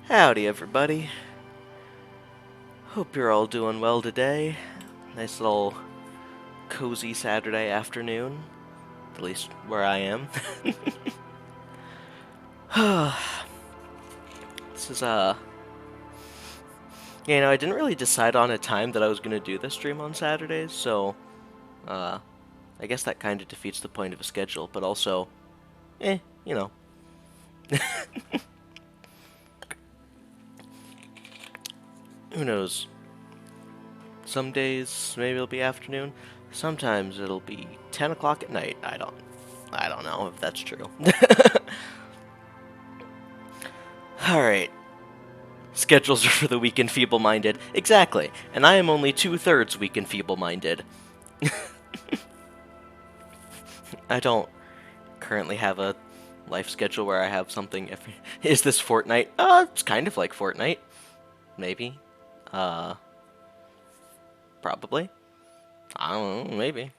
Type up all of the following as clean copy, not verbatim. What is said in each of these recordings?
Howdy, everybody. Hope you're all doing well today. Nice little cozy Saturday afternoon, at least where I am. This is, I didn't really decide on a time that I was gonna do this stream on Saturdays, so, uh, I guess that kind of defeats the point of a schedule, but also, eh, you know. Who knows? Some days, maybe it'll be afternoon. Sometimes it'll be 10 o'clock at night. I don't know if that's true. Alright. Schedules are for the weak and feeble-minded. Exactly. And I am only 2/3 weak and feeble-minded. I don't currently have a life schedule where I have something every... Is this Fortnite? It's kind of like Fortnite. Maybe. Probably. I don't know, maybe.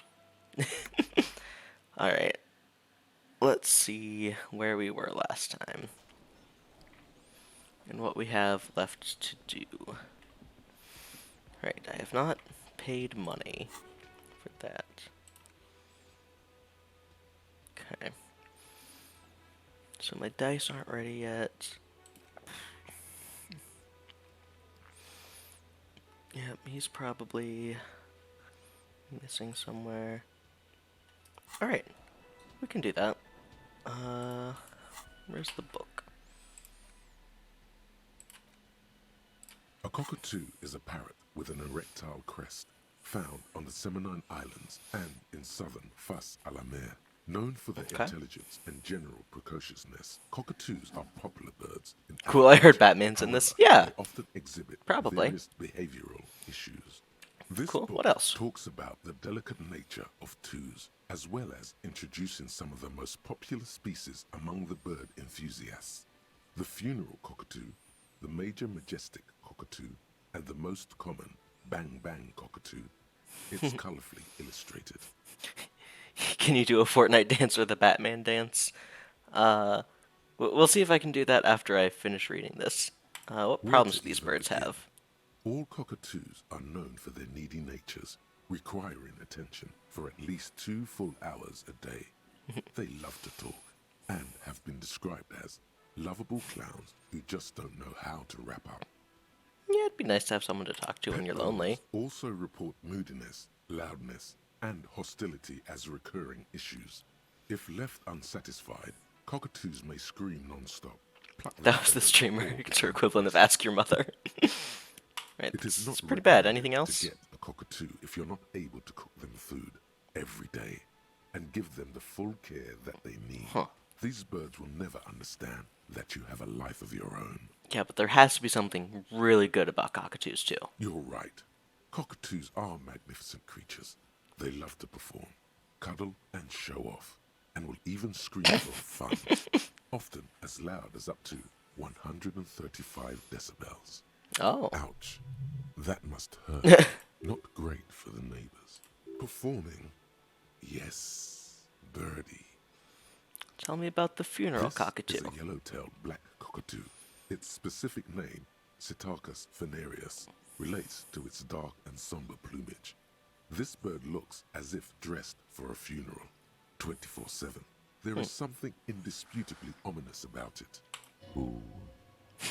Alright. Let's see where we were last time. And what we have left to do. Right, I have not paid money for that. Okay. So my dice aren't ready yet. Yep, he's probably missing somewhere. Alright, we can do that. Where's the book? A cockatoo is a parrot with an erectile crest, found on the Seminine Islands and in southern Fas a la Mer. Known for their intelligence and general precociousness, cockatoos are popular birds. Cool, I heard Batman's in this. Yeah, they often exhibit probably various behavioral issues. This cool. book What else? talks about the delicate nature of toos, as well as introducing some of the most popular species among the bird enthusiasts. The funeral cockatoo, the major majestic cockatoo, and the most common bang bang cockatoo. It's colorfully illustrated. Can you do a Fortnite dance or the Batman dance? We'll see if I can do that after I finish reading this. What problems do these birds have? All cockatoos are known for their needy natures, requiring attention for at least 2 full hours a day. They love to talk and have been described as lovable clowns who just don't know how to wrap up. Yeah, it'd be nice to have someone to talk to when you're lonely. Also report moodiness, loudness, and hostility as recurring issues. If left unsatisfied, cockatoos may scream non-stop. That was the streamer. It's her equivalent of Ask Your Mother. Right, It's not pretty bad. Anything else? to get a cockatoo if you're not able to cook them food every day and give them the full care that they need. These birds will never understand that you have a life of your own. Yeah, but there has to be something really good about cockatoos, too. You're right. Cockatoos are magnificent creatures. They love to perform, cuddle, and show off, and will even scream for fun, often as loud as up to 135 decibels. Oh. Ouch. That must hurt. Not great for the neighbors. Performing? Yes, birdie. Tell me about the funeral cockatoo. This is a yellow-tailed black cockatoo. Its specific name, Psittacus venereus, relates to its dark and somber plumage. This bird looks as if dressed for a funeral, 24/7. There is something indisputably ominous about it. Ooh.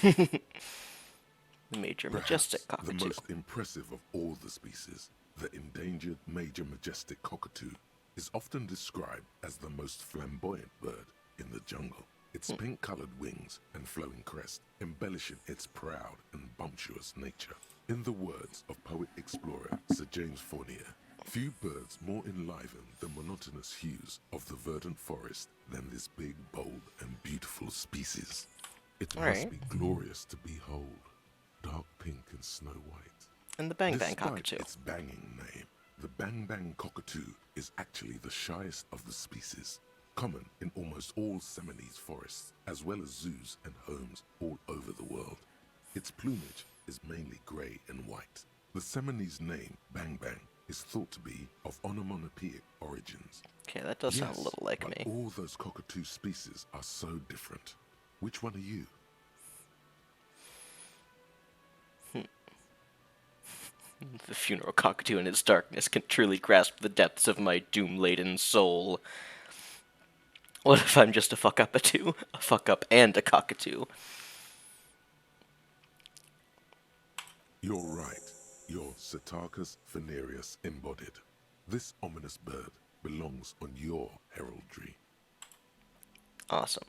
The major majestic cockatoo. The most impressive of all the species, the endangered major majestic cockatoo, is often described as the most flamboyant bird in the jungle. Its pink-colored wings and flowing crest embellishing its proud and bumptious nature. In the words of poet-explorer Sir James Fournier, few birds more enliven the monotonous hues of the verdant forest than this big, bold, and beautiful species. It must be glorious to behold, dark pink and snow white. And the bang bang cockatoo. Its banging name, the bang bang cockatoo is actually the shyest of the species, common in almost all Seminoles forests, as well as zoos and homes all over the world. Its plumage is mainly grey and white. The Seminoles name, bang bang, is thought to be of onomatopoeic origins. Okay, that does sound a little like but me. All those cockatoo species are so different. Which one are you? The funeral cockatoo in its darkness can truly grasp the depths of my doom-laden soul. What if I'm just a fuck-up-a-two? A fuck-up and a cockatoo. You're right. You're Cetarchus venereus embodied. This ominous bird belongs on your heraldry. Awesome.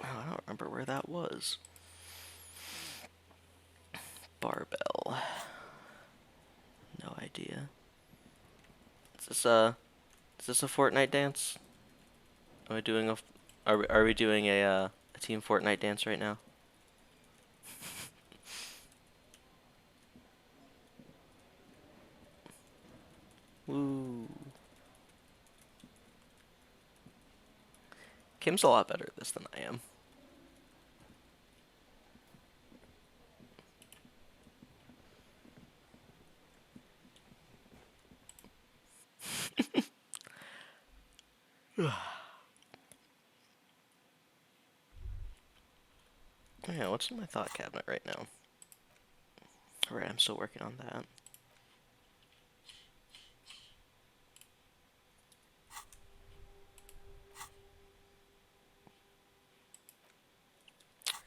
Oh, I don't remember where that was. Barbell. No idea. Is this a Fortnite dance? Am I doing a, are we doing a team Fortnite dance right now? Woo. Kim's a lot better at this than I am. Yeah, what's in my thought cabinet right now? Alright, I'm still working on that.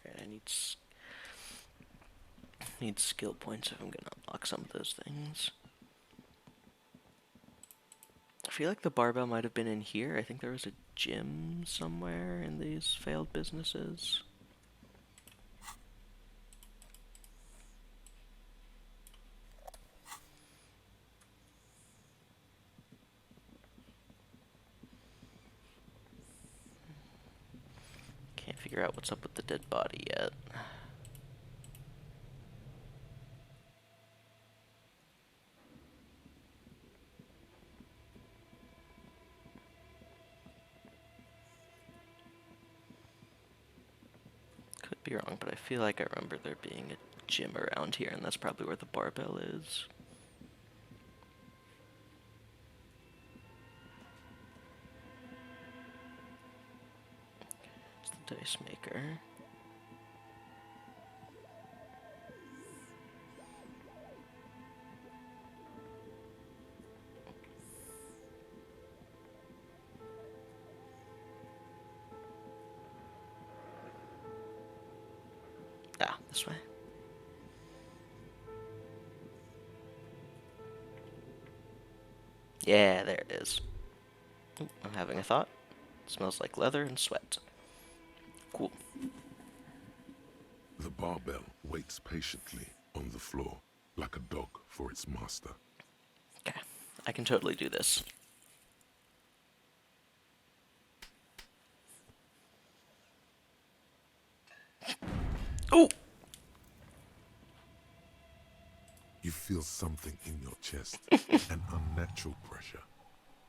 Alright, need skill points if I'm gonna unlock some of those things. I feel like the barbell might have been in here. I think there was a gym somewhere in these failed businesses. Can't figure out what's up with the dead body yet. Could be wrong, but I feel like I remember there being a gym around here, and that's probably where the barbell is. It's the dice maker. Ah, this way. Yeah, there it is. Ooh, I'm having a thought. It smells like leather and sweat. Cool. The barbell waits patiently on the floor, like a dog for its master. Okay, I can totally do this. Ooh! You feel something in your chest, an unnatural pressure.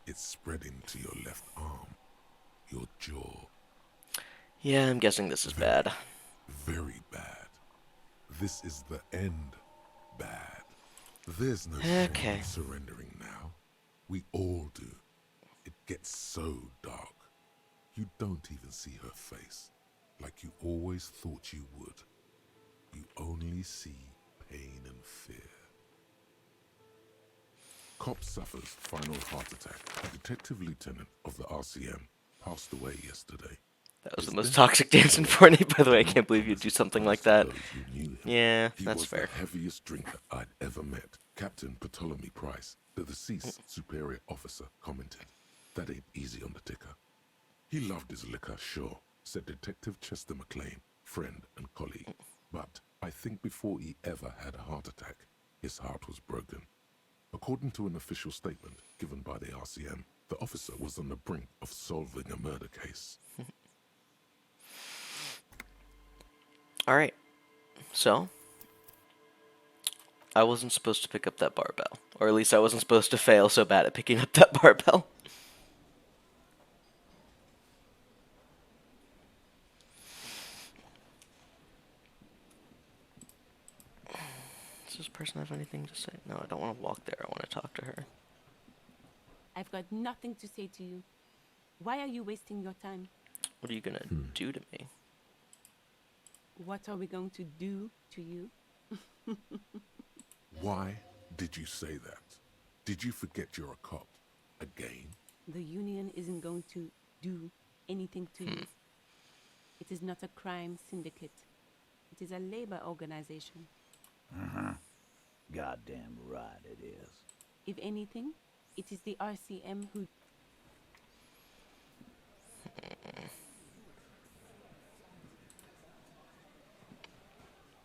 It's spreading to your left arm, your jaw. Yeah, I'm guessing this is bad. Very bad. This is the end bad. There's no shame Okay. in surrendering now. We all do. It gets so dark. You don't even see her face, like you always thought you would. You only see pain and fear. Cop suffers final heart attack. A detective lieutenant of the RCM passed away yesterday. That was the His most death toxic dance in Fortnite, by the way. I can't believe you'd do something like that. those who knew him. Yeah, He that's was fair. the heaviest drinker I'd ever met. Captain Ptolemy Price, the deceased superior officer, commented, "That ain't easy on the ticker." He loved his liquor, sure, said Detective Chester McLean, friend and colleague. But I think before he ever had a heart attack, his heart was broken. According to an official statement given by the RCM, the officer was on the brink of solving a murder case. Alright, so I wasn't supposed to pick up that barbell. Or at least I wasn't supposed to fail so bad at picking up that barbell. Does this person have anything to say? No, I don't want to walk there. I want to talk to her. I've got nothing to say to you. Why are you wasting your time? What are you gonna do to me? What are we going to do to you? Why did you say that? Did you forget you're a cop? Again? The union isn't going to do anything to you. It is not a crime syndicate. It is a labor organization. Goddamn right it is. If anything, it is the RCM who...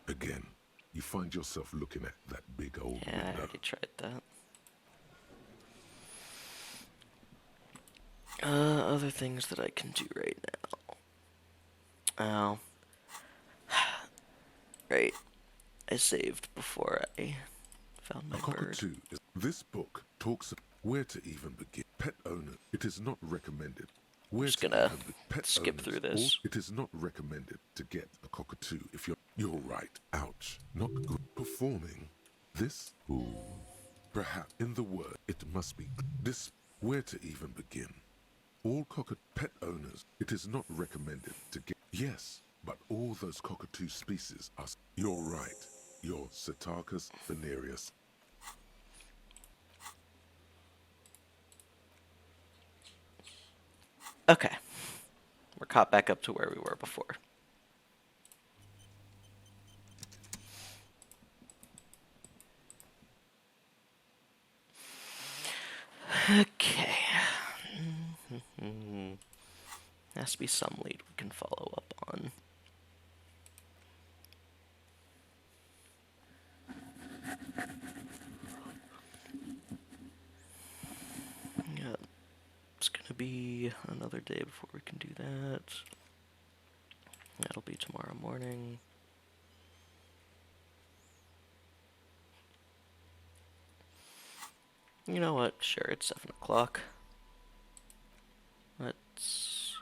Again, you find yourself looking at that big old Yeah, I window. already tried that. Other things that I can do right now. Oh. Right. I saved before I found my bird. Cockatoo is this book talks of where to even begin. Pet owner, it is not recommended. Where Just to gonna even pet skip owners, through this. It is not recommended to get a cockatoo if you're right. Ouch. Not good. Performing this. Ooh. Perhaps in the word it must be this. Where to even begin. All pet owners, it is not recommended to get. Yes, but all those cockatoo species are. You're right. You're Cetarchus venereus. Okay. We're caught back up to where we were before. Okay. Has to be some lead we can follow up on. Yeah, it's gonna be another day before we can do that. That'll be tomorrow morning. You know what? Sure, it's 7 o'clock. Let's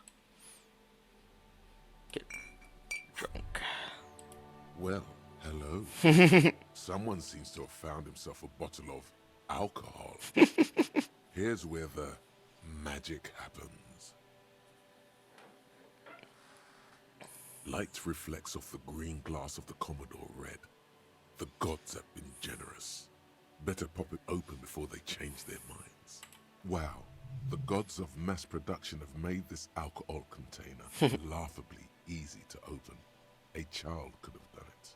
get drunk. Well, hello. Someone seems to have found himself a bottle of alcohol. Here's where the magic happens. Light reflects off the green glass of the Commodore Red. The gods have been generous. Better pop it open before they change their minds. Wow, the gods of mass production have made this alcohol container laughably easy to open. A child could have done it.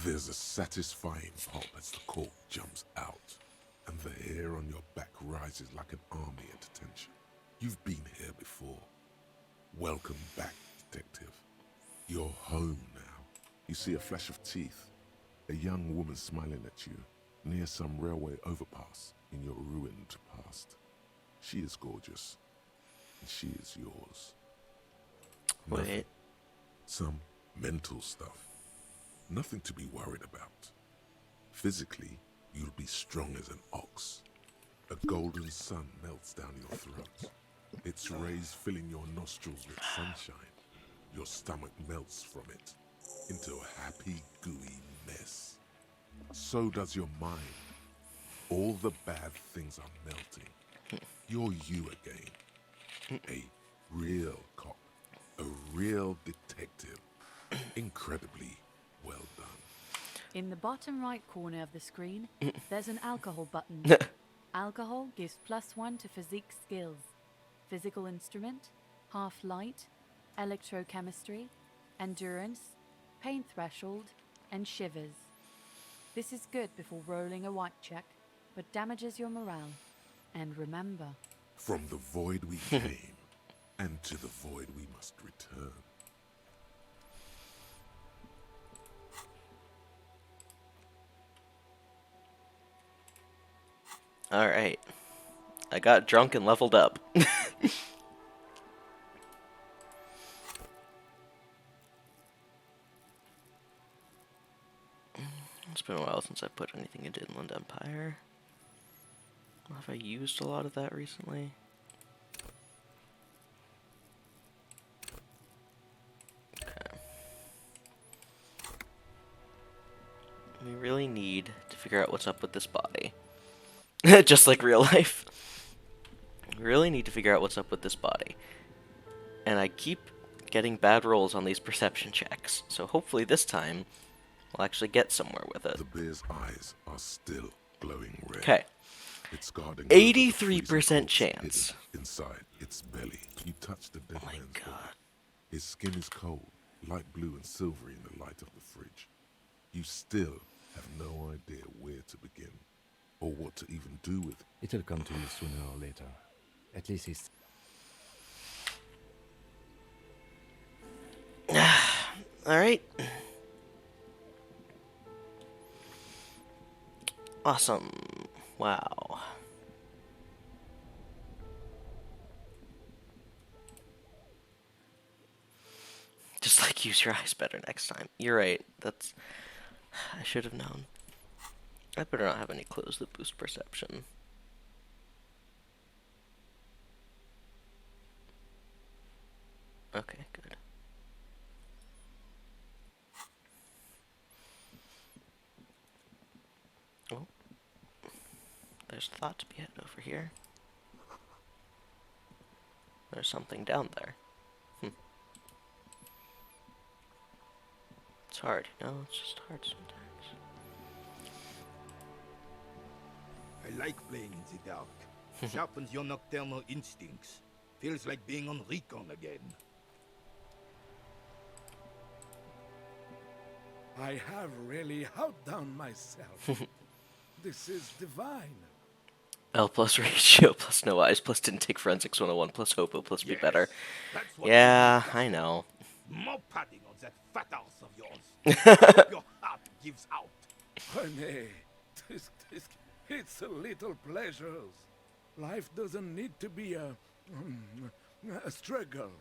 There's a satisfying pop as the cork jumps out, and the hair on your back rises like an army at attention. You've been here before. Welcome back, detective. You're home now. You see a flash of teeth, a young woman smiling at you near some railway overpass in your ruined past. She is gorgeous, and she is yours. Wait. Nothing. Some mental stuff. Nothing to be worried about. Physically, you'll be strong as an ox. A golden sun melts down your throat. Its rays filling your nostrils with sunshine. Your stomach melts from it into a happy, gooey mess. So does your mind. All the bad things are melting. You're you again. A real cop. A real detective. Incredibly well done. In the bottom right corner of the screen, there's an alcohol button. Alcohol gives +1 to physique skills. Physical instrument, half light, electrochemistry, endurance, pain threshold, and shivers. This is good before rolling a white check, but damages your morale. And remember, From the void we came, and to the void we must return. Alright. I got drunk and leveled up. It's been a while since I put anything into Inland Empire. Have I used a lot of that recently? Okay. We really need to figure out what's up with this body. Just like real life. We really need to figure out what's up with this body. And I keep getting bad rolls on these perception checks, so hopefully this time we'll actually get somewhere with it. The bear's eyes are still glowing red. Okay. It's guarding 83% chance. Inside its belly. You touch the dead Oh my man's god. body. His skin is cold, light blue and silvery in the light of the fridge. You still have no idea where to begin, or what to even do with it. It'll come to you sooner or later. At least he's... Alright. Awesome. Wow. Just like use your eyes better next time. You're right. That's... I should have known. I better not have any clues that boost perception. Okay, good. Oh. There's thought to be had over here. There's something down there. It's hard, you know? It's just hard sometimes. I like playing in the dark. Sharpens your nocturnal instincts. Feels like being on recon again. I have really outdone myself. This is divine. L plus ratio plus no eyes plus didn't take forensics 101 plus hopo plus be better. That's what Yeah, I know. More padding on that fat arse of yours. Your heart gives out. Honey, it's a little pleasures. Life doesn't need to be a struggle.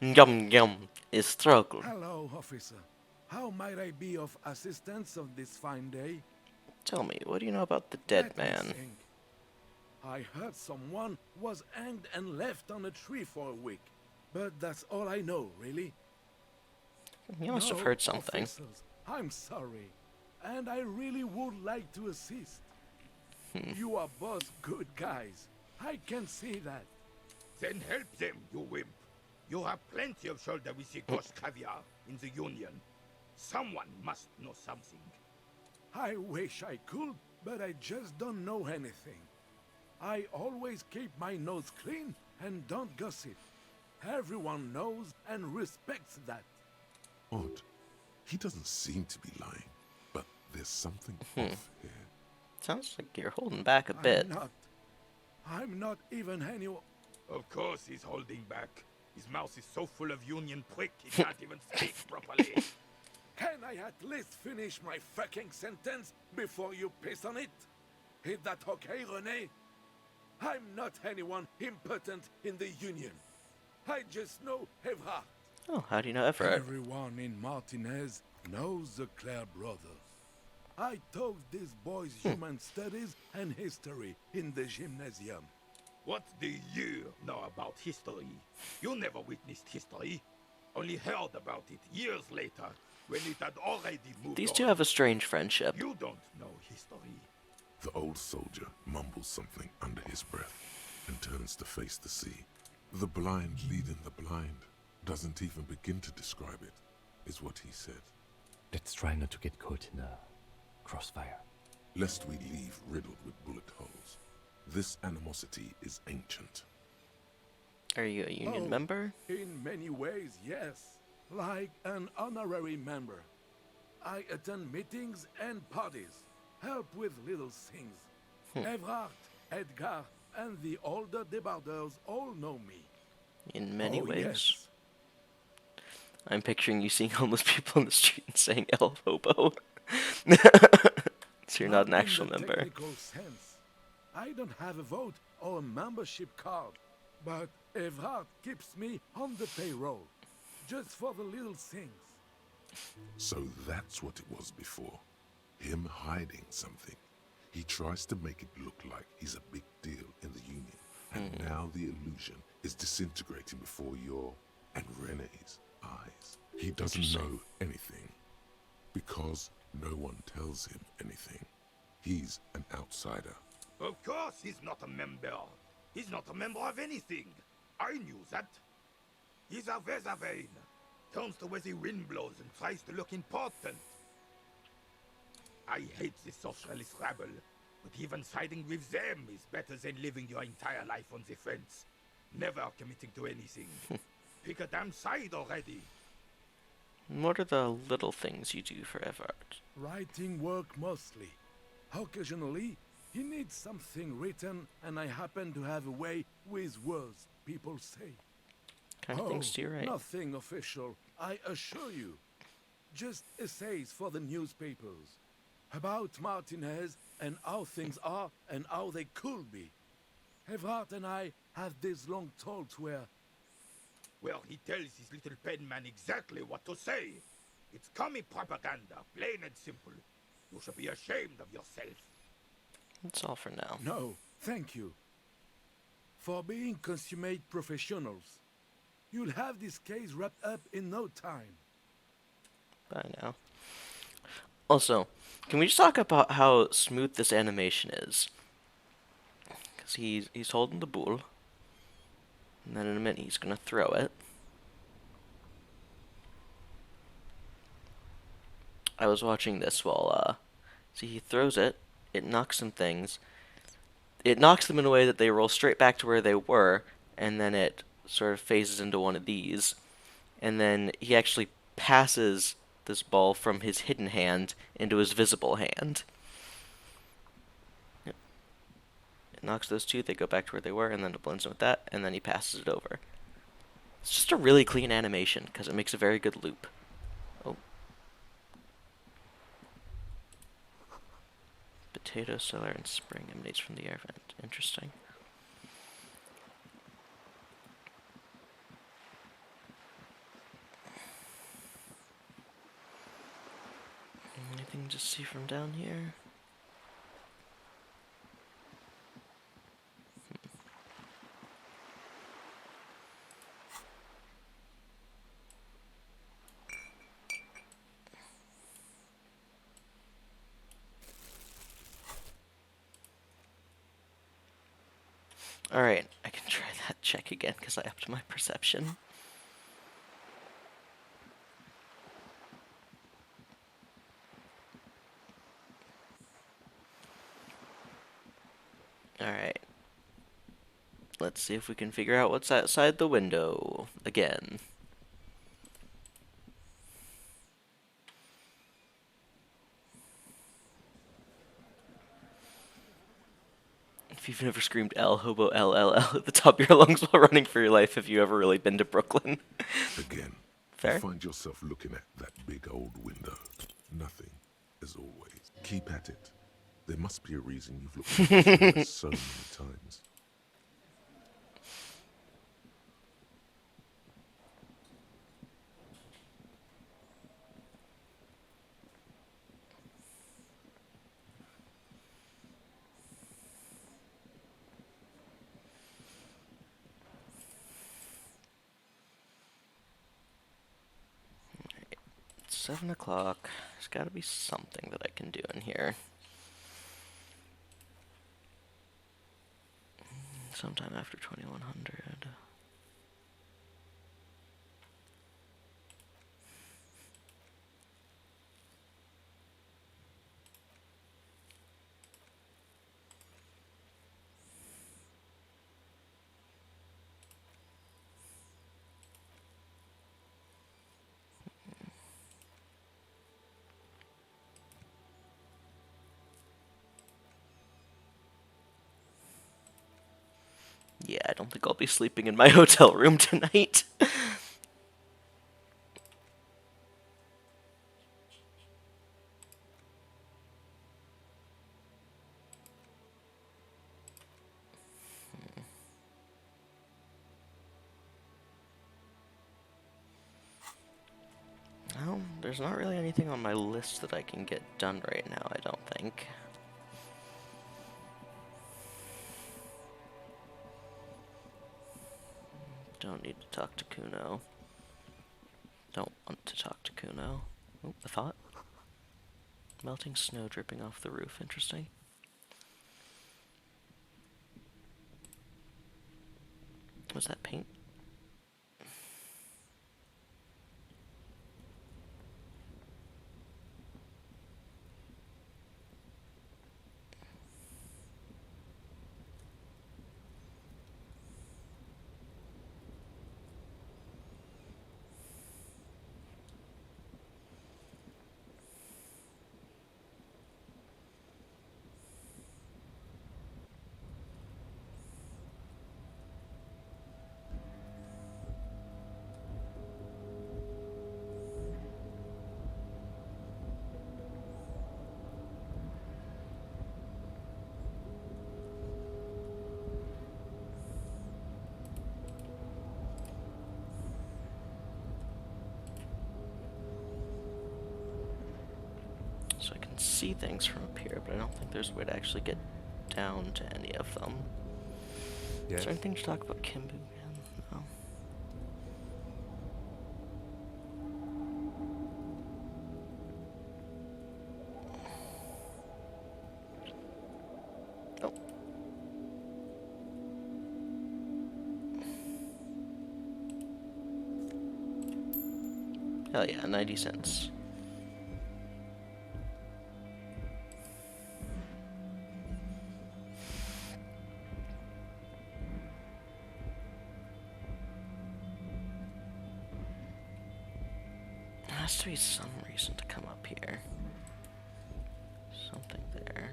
Yum is struggle. Hello, officer. How might I be of assistance on this fine day? Tell me, what do you know about the dead Let me man? think. I heard someone was hanged and left on a tree for a week. But that's all I know, really. You must have No, heard something. officers, I'm sorry. And I really would like to assist. You are both good guys. I can see that. Then help them, you wimp. You have plenty of shoulder with the ghost caviar in the Union. Someone must know something. I wish I could, but I just don't know anything. I always keep my nose clean and don't gossip. Everyone knows and respects that. Odd. He doesn't seem to be lying, but there's something off here. Sounds like you're holding back a bit. I'm not even any... Of course he's holding back. His mouth is so full of Union prick he can't even speak properly. Can I at least finish my fucking sentence before you piss on it? Is that okay, René? I'm not anyone important in the Union. I just know Evrard. Oh, how do you know Everett? Everyone in Martinez knows the Clare brothers. I taught these boys human studies and history in the gymnasium. What do you know about history? You never witnessed history. Only heard about it years later, when it had already moved These on. two have a strange friendship. You don't know history. The old soldier mumbles something under his breath and turns to face the sea. The blind leading the blind doesn't even begin to describe it, is what he said. Let's try not to get caught in a crossfire. Lest we leave riddled with bullet holes. This animosity is ancient. Are you a Union Oh, member? In many ways, yes. Like an honorary member. I attend meetings and parties. Help with little things. Evrard, Edgar, and the older debarders all know me. In many Oh, ways. yes. I'm picturing you seeing homeless people in the street and saying El Hobo. So you're not an in actual the member. technical sense. I don't have a vote or a membership card, but Evrard keeps me on the payroll, just for the little things. So that's what it was before. Him hiding something. He tries to make it look like he's a big deal in the Union. And now the illusion is disintegrating before your and Rene's eyes. He doesn't know anything. Because No one tells him anything. He's an outsider. Of course he's not a member. He's not a member of anything. I knew that. He's a Weathervane. Turns to where the wind blows and tries to look important. I hate the socialist rabble, but even siding with them is better than living your entire life on the fence. Never committing to anything. Pick a damn side already. What are the little things you do for Everard? Writing work mostly. Occasionally, he needs something written, and I happen to have a way with words, people say. Kind of things do you write? Nothing official, I assure you. Just essays for the newspapers. About Martinez and how things are and how they could be. Everard and I have these long talks where... Well, he tells his little pen man exactly what to say. It's commie propaganda, plain and simple. You should be ashamed of yourself. That's all for now. No, thank you. For being consummate professionals. You'll have this case wrapped up in no time. Bye now. Also, can we just talk about how smooth this animation is? Because he's holding the bull. And then in a minute he's going to throw it. I was watching this while, see, he throws it, it knocks some things. It knocks them in a way that they roll straight back to where they were, and then it sort of phases into one of these. And then he actually passes this ball from his hidden hand into his visible hand. Yep. It knocks those two, they go back to where they were, and then it blends in with that, and then he passes it over. It's just a really clean animation, because it makes a very good loop. Oh. Potato cellar in spring emanates from the air vent. Interesting. Anything to see from down here? Alright, I can try that check again because I upped my perception. Alright. Let's see if we can figure out what's outside the window again. If you've never screamed L, hobo L, L, L at the top of your lungs while running for your life, have you ever really been to Brooklyn? Again, Fair? you find yourself looking at that big old window. Nothing, as always. Keep at it. There must be a reason you've looked at this window so many times. It's 7 o'clock. There's gotta be something that I can do in here. Sometime after 2100. Yeah, I don't think I'll be sleeping in my hotel room tonight. Well, there's not really anything on my list that I can get done right now, I don't think. Don't need to talk to Kuno. Don't want to talk to Kuno. Oh, a thought. Melting snow dripping off the roof. Interesting. Was that paint? So I can see things from up here, but I don't think there's a way to actually get down to any of them. Yes. Is there anything to talk about Kimbu again? No. Oh. Hell yeah, 90 cents. There has to be some reason to come up here. Something there.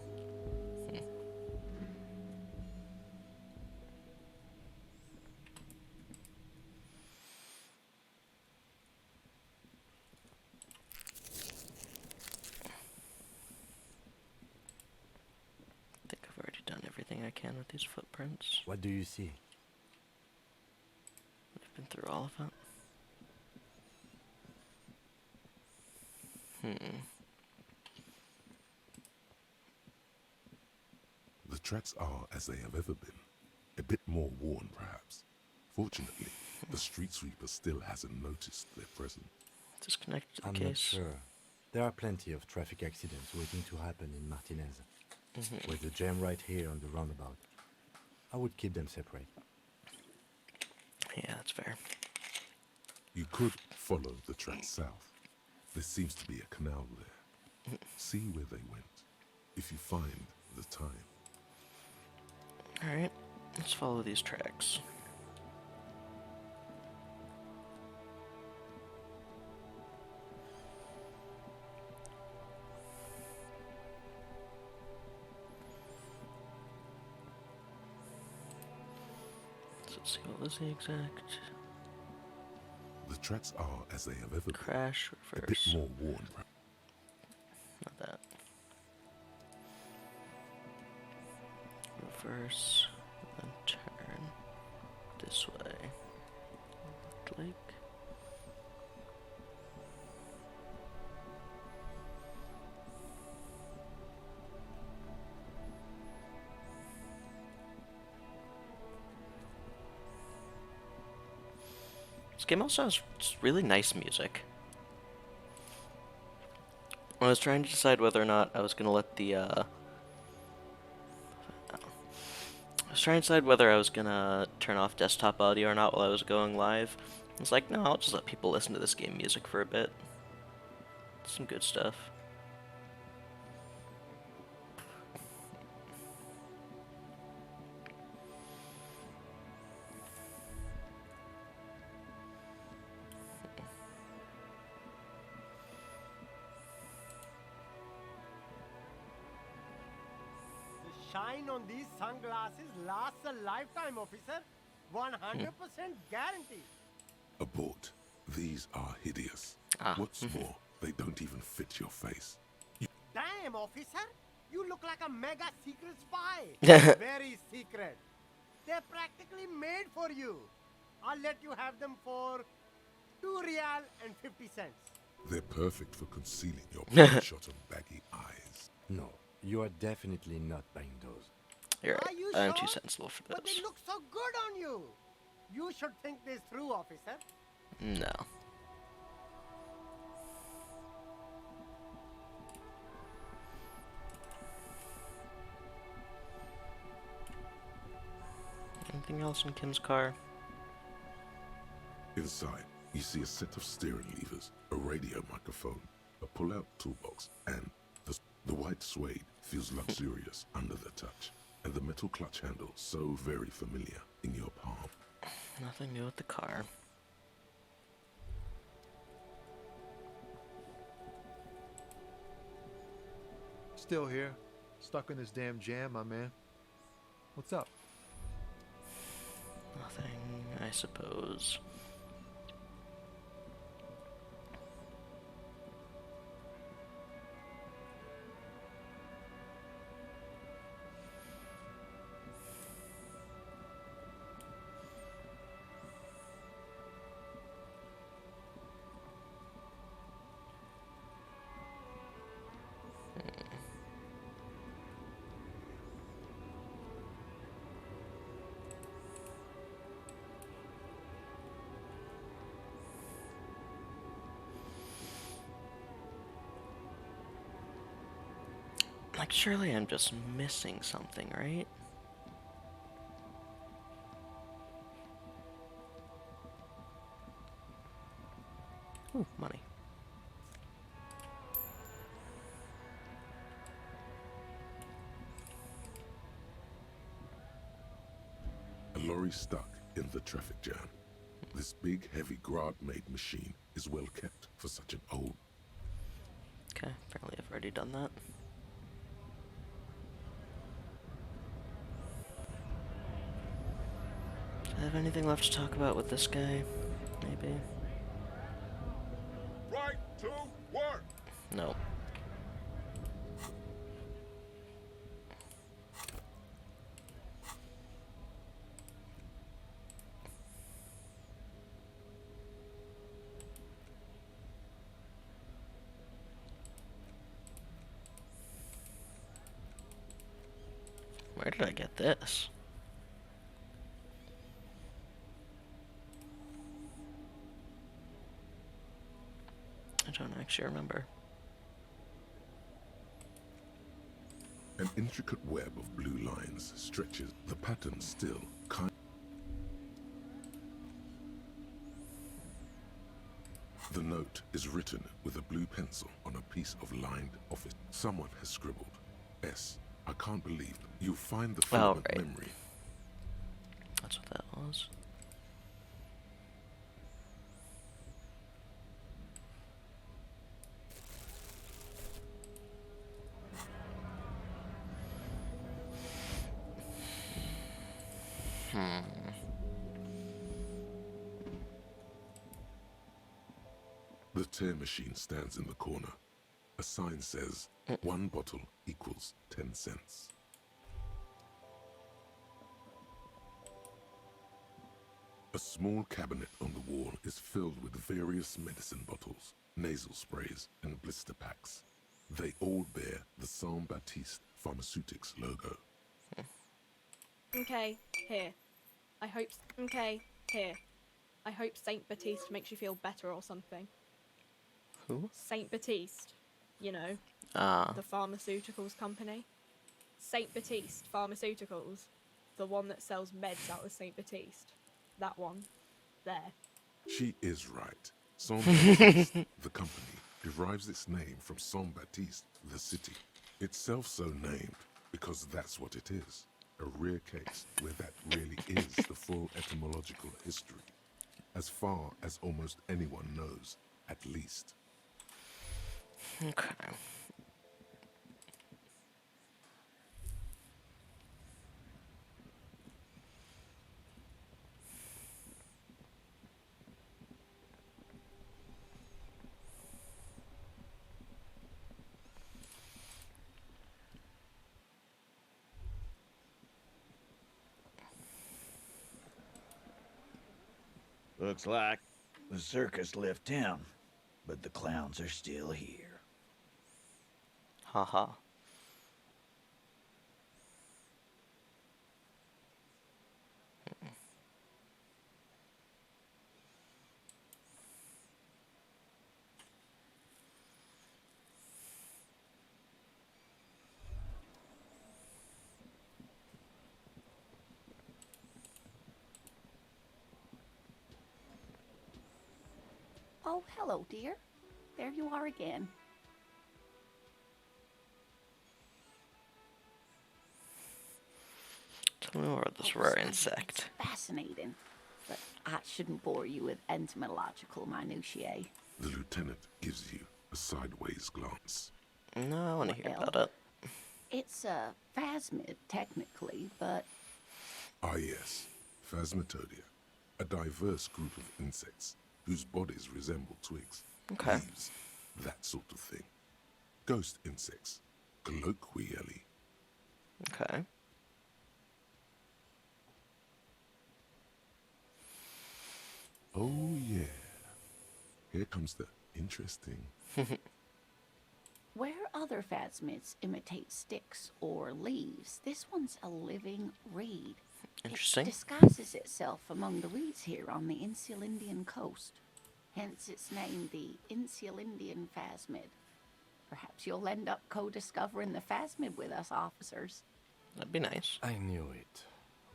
I think I've already done everything I can with these footprints. What do you see? I've been through all of it. The tracks are as they have ever been. A bit more worn, perhaps. Fortunately, the street sweeper still hasn't noticed their presence. Disconnected to the I'm case. not sure. There are plenty of traffic accidents waiting to happen in Martinez. With the jam right here on the roundabout. I would keep them separate. Yeah, that's fair. You could follow the track south. There seems to be a canal there. See where they went, if you find the time. Alright, let's follow these tracks. So let's see, what was the exact The tracks are as they have ever been. crash, A bit reverse? more worn, perhaps. Not that. Reverse, then turn this way. Lake. This game also has really nice music. I was trying to decide whether or not I was gonna let the I was trying to decide whether I was gonna turn off desktop audio or not while I was going live. I was like, no, I'll just let people listen to this game music for a bit. Some good stuff. The shine on these sunglasses lasts a lifetime, officer. 100% guarantee. Abort. These are hideous. Ah. What's more, they don't even fit your face. Damn, officer. You look like a mega secret spy. Very secret. They're practically made for you. I'll let you have them for 2 real and 50 cents. They're perfect for concealing your bloodshot and baggy eyes. No, you are definitely not buying those. You're Are right. you I'm sure? too sensible for But this. they look so good on you. You should think this through, officer. No. anything else in Kim's car? Inside, you see a set of steering levers, a radio microphone, a pull-out toolbox, and the white suede feels luxurious under the touch, and the metal clutch handle so very familiar in your palm. Nothing new with the car. Still here, stuck in this damn jam, my man. What's up? Nothing, I suppose. Like, surely I'm just missing something, right? Ooh, money. A lorry stuck in the traffic jam. This big, heavy Grad-made machine is well kept for such an old... Okay, apparently I've already done that. Do I have anything left to talk about with this guy? Maybe? Right to work! No. Where did I get this? I don't actually remember. An intricate web of blue lines stretches, the pattern still kind. The note is written with a blue pencil on a piece of lined office. Someone has scribbled, S. I can't believe you'll find the filament right. memory. That's what that was. The tear machine stands in the corner. A sign says, 1 bottle equals 10 cents. A small cabinet on the wall is filled with various medicine bottles, nasal sprays, and blister packs. They all bear the Saint Baptiste Pharmaceutics logo. Okay, here. Okay, here. I hope Saint Baptiste makes you feel better or something. Who? Saint Baptiste. You know, Ah. the pharmaceuticals company. Saint Baptiste Pharmaceuticals. The one that sells meds out of Saint Baptiste. That one. There. She is right. Saint Baptiste, the company, derives its name from Saint Baptiste, the city. Itself so named because that's what it is. A rare case where that really is the full etymological history. As far as almost anyone knows, at least. Okay. Looks like the circus left town, but the clowns are still here. Haha. Oh, hello, dear. There you are again. Tell me more about this Oh, rare Sweetie, insect. it's fascinating, but I shouldn't bore you with entomological minutiae. The lieutenant gives you a sideways glance. No, I want to hear Well, about it. It's a phasmid, technically, but Ah yes, Phasmatodea, a diverse group of insects whose bodies resemble twigs, Okay. leaves, that sort of thing. Ghost insects, colloquially. Okay. Oh yeah, here comes the interesting. where other phasmids imitate sticks or leaves, this one's a living reed. Interesting. It disguises itself among the reeds here on the Insulindian coast. Hence its name, the Insulindian phasmid. Perhaps you'll end up co-discovering the phasmid with us, officers. That'd be nice. I knew it.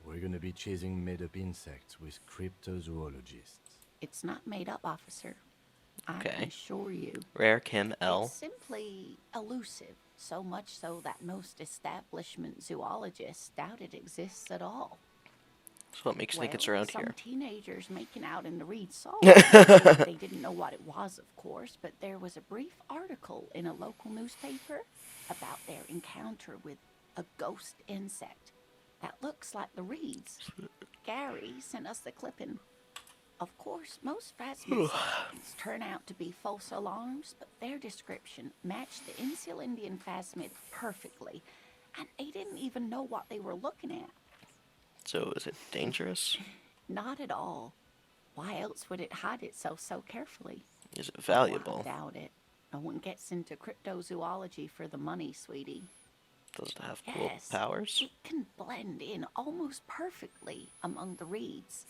We're gonna be chasing made-up insects with cryptozoologists. It's not made up, officer. I Okay. can assure you. Rare Kim L. It's simply elusive, so much so that most establishment zoologists doubt it exists at all. So what makes you think it's around some here? teenagers making out in the reeds saw it. They didn't know what it was, of course, but there was a brief article in a local newspaper about their encounter with a ghost insect that looks like the reeds. Gary sent us the clipping. Of course, most phasmid sightings turn out to be false alarms, but their description matched the Insulindian phasmid perfectly, and they didn't even know what they were looking at. So is it dangerous? Not at all. Why else would it hide itself so carefully? Is it Oh, valuable? I doubt it. No one gets into cryptozoology for the money, sweetie. Does it have cool Yes, powers? it can blend in almost perfectly among the reeds.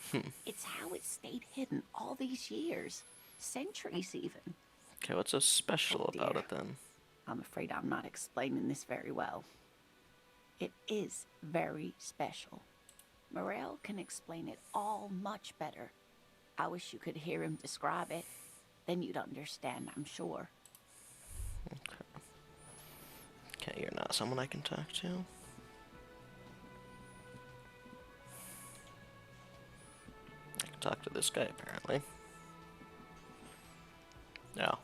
It's how it stayed hidden all these years, centuries even. Okay, what's so special Oh, about dear. it then? I'm afraid I'm not explaining this very well. It is very special. Morel can explain it all much better. I wish you could hear him describe it. Then you'd understand, I'm sure. Okay, you're not someone I can talk to. I can talk to this guy, apparently. No.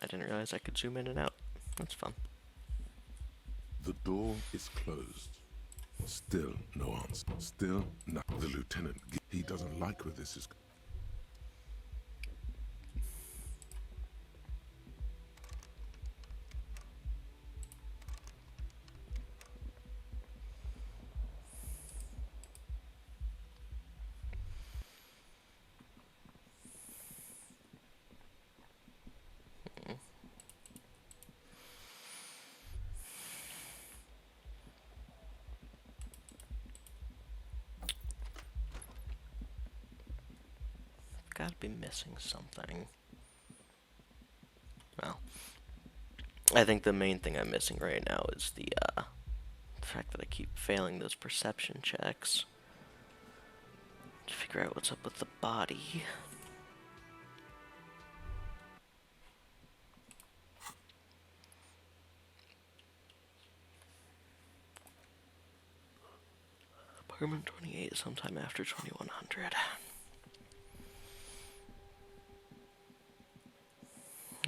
I didn't realize I could zoom in and out. That's fun. The door is closed. Still no answer. Still not. The lieutenant, he doesn't like where this is. Gotta be missing something. Well, I think the main thing I'm missing right now is the fact that I keep failing those perception checks to figure out what's up with the body. Apartment 28 sometime after 2100.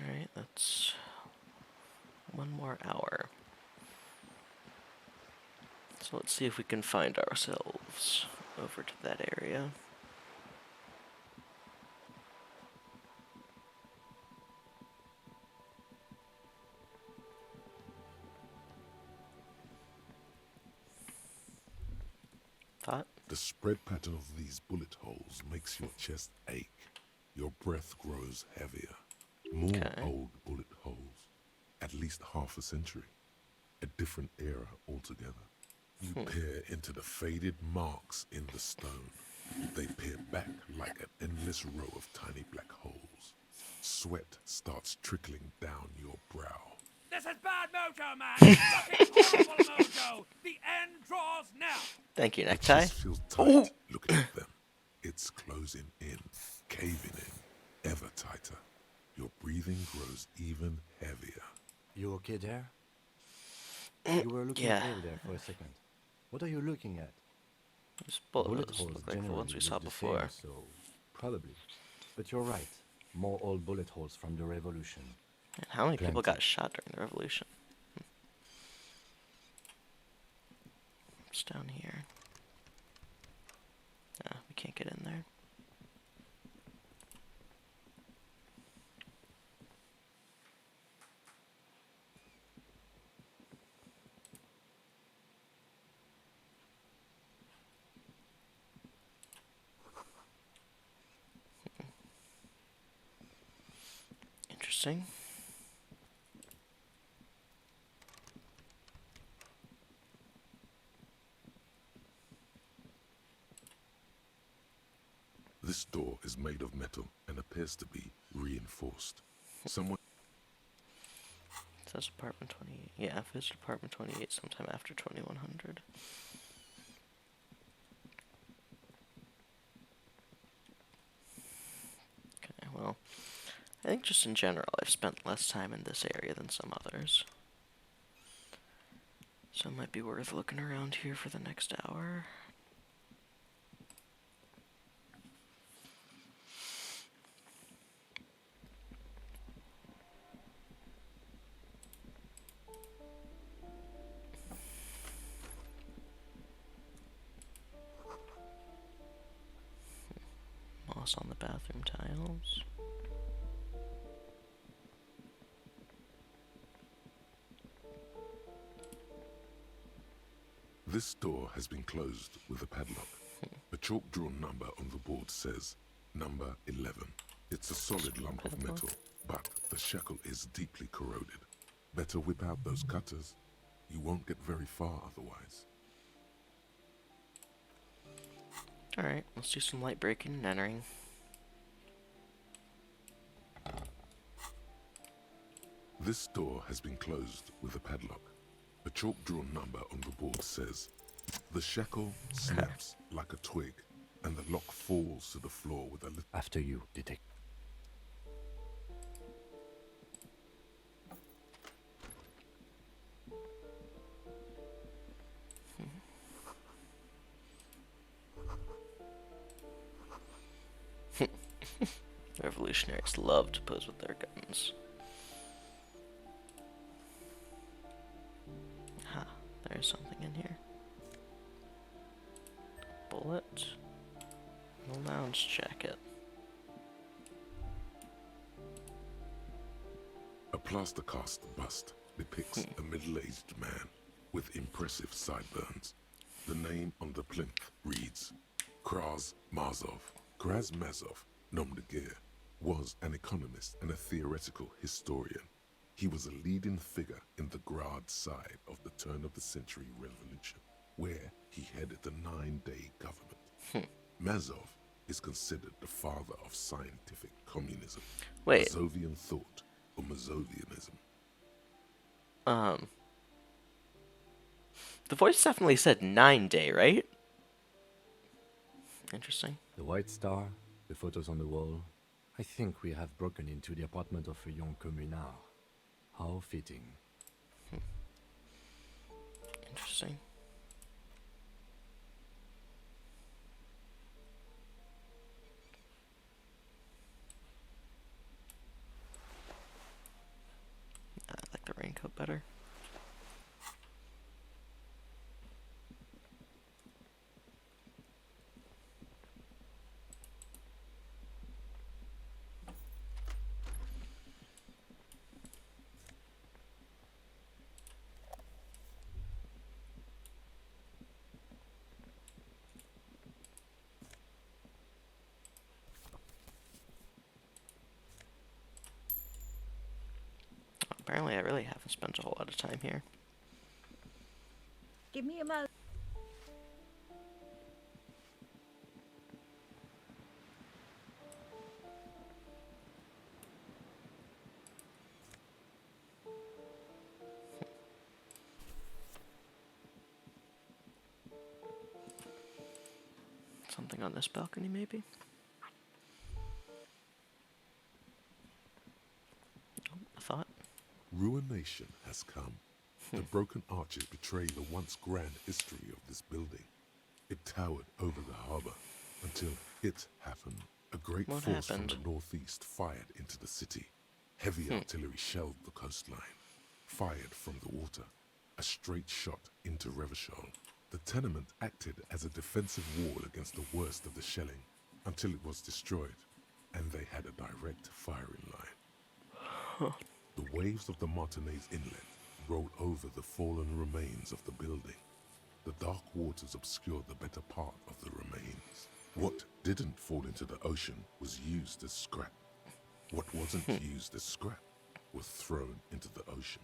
Alright, that's one more hour. So let's see if we can find ourselves over to that area. Thought? The spread pattern of these bullet holes makes your chest ache. Your breath grows heavier. More Okay. old bullet holes. At least half a century. A different era altogether. You peer into the faded marks in the stone. They peer back like an endless row of tiny black holes. Sweat starts trickling down your brow. The This is bad mojo, man. Fucking horrible mojo. The end draws now. Thank you, The necktie. chest feels tight looking at them. It's closing in, caving in, ever tighter. Your breathing grows even heavier. You okay there? You were looking Yeah. pale there for a second. What are you looking at? These bullet Bullet holes holes look like the generally ones we look saw the before. same, so probably. But you're right. More old bullet holes from the revolution. Man, how many people Plenty. got shot during the revolution? It's down here. Ah, we can't get in there. Interesting. This door is made of metal and appears to be reinforced. Someone It says apartment 28. Yeah, visit apartment 28 sometime after 2100. Okay, well, I think just in general, I've spent less time in this area than some others. So it might be worth looking around here for the next hour. Moss on the bathroom tiles. This door has been closed with a padlock. A chalk-drawn number on the board says number 11. It's a solid lump of metal, but the shackle is deeply corroded. Better whip out those cutters. You won't get very far otherwise. Alright, let's do some light breaking and entering. This door has been closed with a padlock. A chalk-drawn number on the board says, the shackle snaps like a twig, and the lock falls to the floor with a little... After you, detective. Revolutionaries love to pose with their guns. Ha, there's something in here. Bullet. A lounge jacket. A plaster cast bust depicts a middle-aged man with impressive sideburns. The name on the plinth reads Kraz Mazov. Kraz Mazov, nom de guerre, was an economist and a theoretical historian. He was a leading figure in the Grad side of the turn-of-the-century revolution, where he headed the 9-day government. Mazov is considered the father of scientific communism, Wait. Mazovian thought, or Mazovianism. The voice definitely said 9-day, right? Interesting. The white star, the photos on the wall. I think we have broken into the apartment of a young communard. How fitting. Interesting. I like the raincoat better. Apparently I really haven't spent a whole lot of time here. Give me a moment. Something on this balcony, maybe? Oh, a thought. Ruination has come. The broken arches betray the once grand history of this building. It towered over the harbor until it happened. A great What force happened? from the northeast fired into the city. Heavy artillery shelled the coastline. Fired from the water. A straight shot into Revachol. The tenement acted as a defensive wall against the worst of the shelling until it was destroyed, and they had a direct firing line. The waves of the Martinez Inlet rolled over the fallen remains of the building. The dark waters obscured the better part of the remains. What didn't fall into the ocean was used as scrap. What wasn't used as scrap was thrown into the ocean.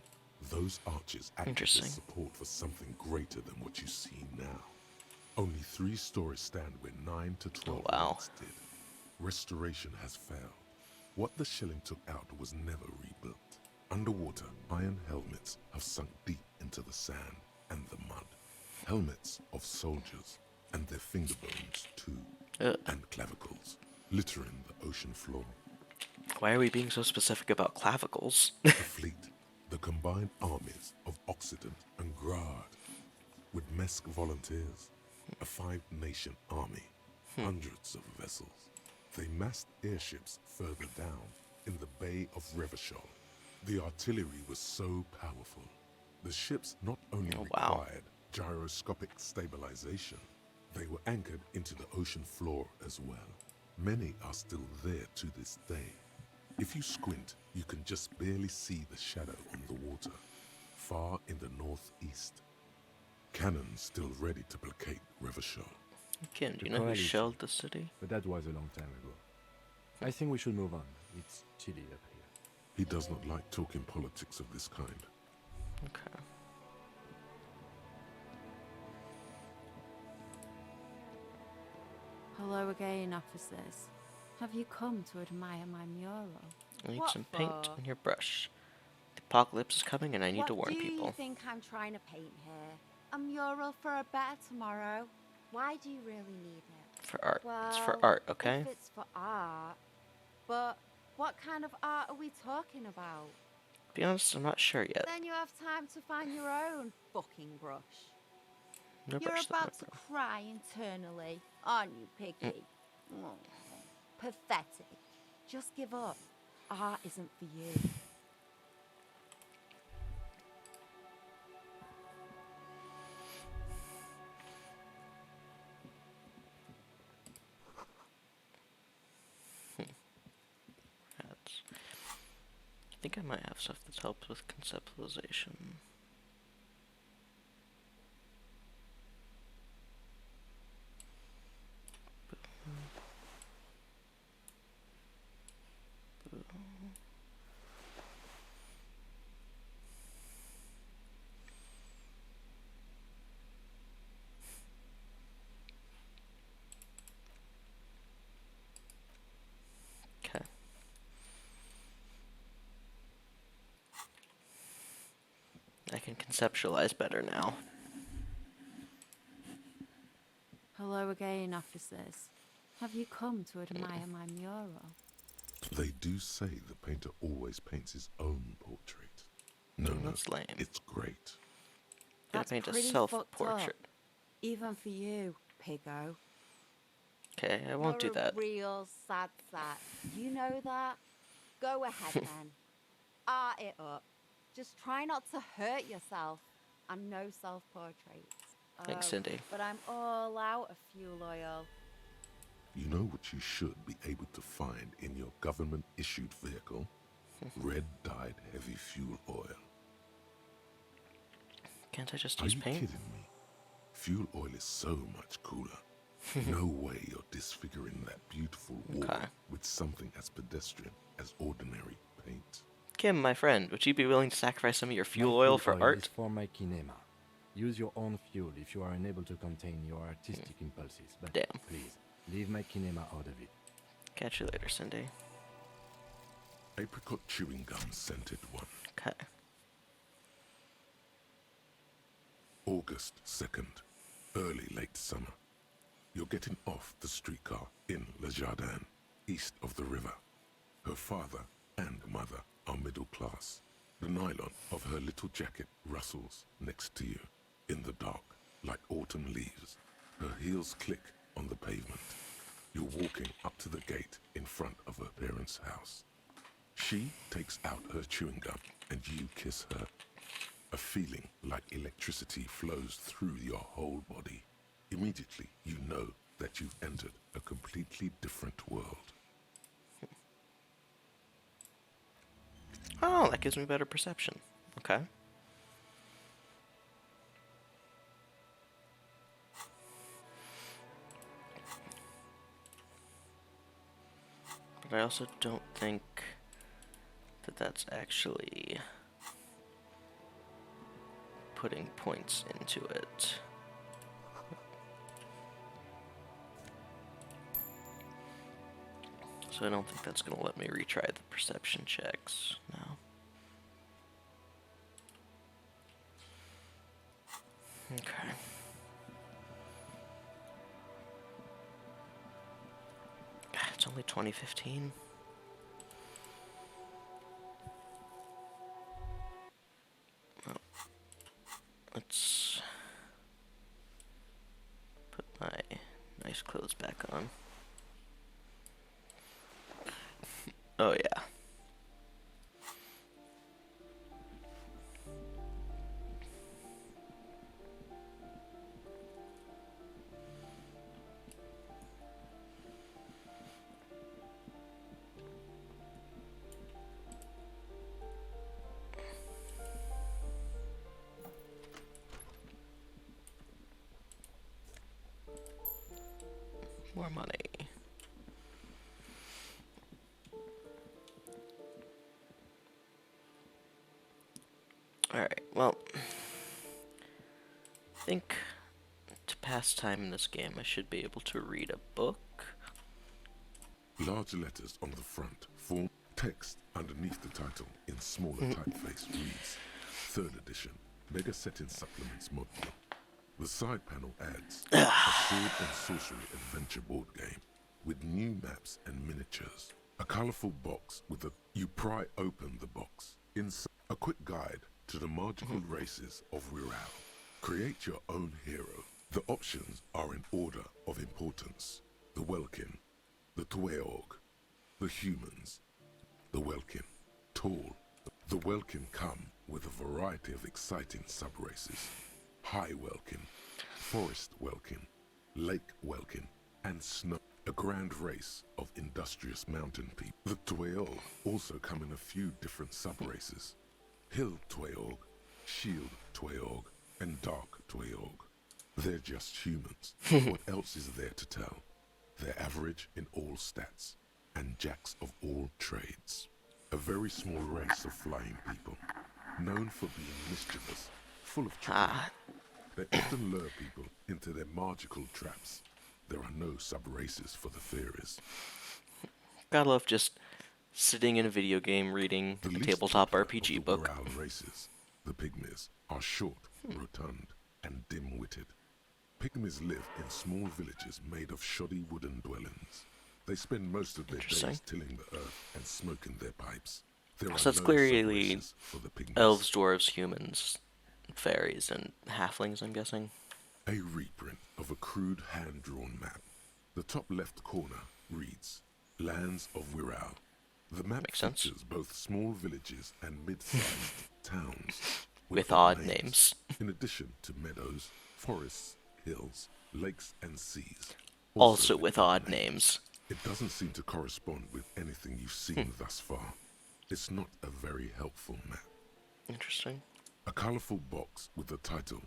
Those arches acted as support for something greater than what you see now. Only 3 stories stand where 9 to 12 once did. Restoration has failed. What the shelling took out was never rebuilt. Underwater, iron helmets have sunk deep into the sand and the mud. Helmets of soldiers, and their finger bones too, and clavicles, littering the ocean floor. Why are we being so specific about clavicles? The fleet, the combined armies of Occident and Grad, with Mesk volunteers, a 5-nation army, hundreds of vessels. They massed airships further down in the Bay of Revachol. The artillery was so powerful. The ships not only required gyroscopic stabilization, they were anchored into the ocean floor as well. Many are still there to this day. If you squint, you can just barely see the shadow on the water, far in the northeast. Cannons still ready to placate Revachol. Kim, do you know who shelled the city? But that was a long time ago. I think we should move on. It's chilly up here. He does not like talking politics of this kind. Okay. Hello again, officers. Have you come to admire my mural? I need some paint and your brush. The apocalypse is coming and I need to warn people. What do you think I'm trying to paint here? A mural for a better tomorrow? Why do you really need it? For art. Well, it's for art, okay? If it's for art. But what kind of art are we talking about? To be honest, I'm not sure yet. Then you have time to find your own fucking brush. No You're brush, about no to cry internally, aren't you, Piggy? Oh, pathetic. Just give up. Art isn't for you. I think I might have stuff that helps with conceptualization. Okay. I can conceptualize better now. Hello again, officers. Have you come to admire my mural? They do say the painter always paints his own portrait. No, that's lame. It's great. Gotta paint a pretty self-portrait. fucked up. Even for you, Piggo. Okay, I won't You're do that. A real sad sack. You know that? Go ahead then. Art it up. Just try not to hurt yourself. And no self-portraits. Thanks, Cindy. But I'm all out of fuel oil. You know what you should be able to find in your government-issued vehicle? Red-dyed heavy fuel oil. Can't I just Are use you paint? kidding me? Fuel oil is so much cooler. No way you're disfiguring that beautiful wall with something as pedestrian as ordinary paint. Kim, my friend, would you be willing to sacrifice some of your fuel My oil fuel for art? Is for my kinema. Use your own fuel if you are unable to contain your artistic impulses. But please, leave my kinema out of it. Catch you later, Cindy. Apricot chewing gum scented one. Okay. August 2nd. Early late summer. You're getting off the streetcar in Le Jardin, east of the river. Her father and mother are middle class. The nylon of her little jacket rustles next to you in the dark like autumn leaves. Her heels click on the pavement. You're walking up to the gate in front of her parents' house. She takes out her chewing gum and you kiss her. A feeling like electricity flows through your whole body. Immediately, you know that you've entered a completely different world. Oh, that gives me better perception. Okay. But I also don't think that that's actually putting points into it. So I don't think that's going to let me retry the perception checks. No. Okay. It's only 2015. Well, let's put my nice clothes back on. Oh yeah. More money. Alright, well, I think to pass time in this game I should be able to read a book. Large letters on the front form text underneath the title in smaller typeface reads, 3rd edition, Mega Setting Supplements Module. The side panel adds a sword and sorcery adventure board game with new maps and miniatures. A colorful box with a... You pry open the box. Inside, a quick guide to the magical races of Wirral. Create your own hero. The options are in order of importance. The Welkin, the Tweog, the humans, the Welkin, tall. The Welkin come with a variety of exciting sub-races. High Welkin, Forest Welkin, Lake Welkin, and Snow. A grand race of industrious mountain people. The Tweog also come in a few different sub-races. Hill Tweog, Shield Tweog, and Dark Tweog. They're just humans. What else is there to tell? They're average in all stats, and jacks of all trades. A very small race of flying people, known for being mischievous, full of trickery. They often lure people into their magical traps. There are no sub-races for the fairies. Gotta love just sitting in a video game reading a tabletop RPG book. Races, the pygmies, are short, rotund, and dim-witted. Pygmies live in small villages made of shoddy wooden dwellings. They spend most of their days tilling the earth and smoking their pipes. There So are that's no clearly sub-races for the pygmies. elves, dwarves, humans, fairies, and halflings, I'm guessing. A reprint of a crude hand-drawn map. The top left corner reads, Lands of Wirral. The map features both small villages and mid-sized towns with odd names. In addition to meadows, forests, hills, lakes, and seas. Also with odd names. It doesn't seem to correspond with anything you've seen thus far. It's not a very helpful map. Interesting. A colorful box with the title.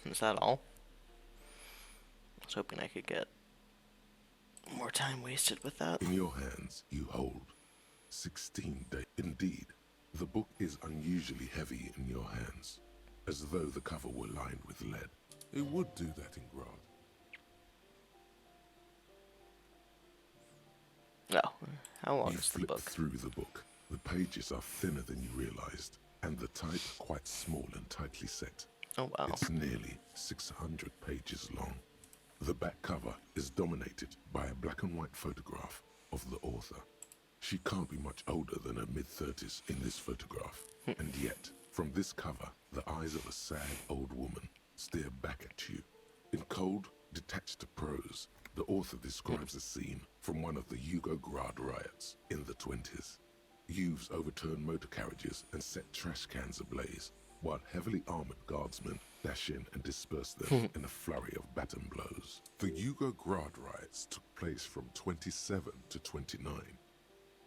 Is that all? I was hoping I could get more time wasted with that. In your hands, you hold 16 days. Indeed, the book is unusually heavy in your hands, as though the cover were lined with lead. It would do that in Grad. Oh, how long You is the flip book? through the book. The pages are thinner than you realized, and the type quite small and tightly set. Oh wow. It's nearly 600 pages long. The back cover is dominated by a black and white photograph of the author. She can't be much older than her mid-30s in this photograph, and yet, from this cover, the eyes of a sad old woman stare back at you. In cold, detached prose, the author describes a scene from one of the Yugograd riots in the 20s. Youths overturned motor carriages and set trash cans ablaze, while heavily armored guardsmen dash in and disperse them in a flurry of baton blows. The Yugograd riots took place from 27 to 29.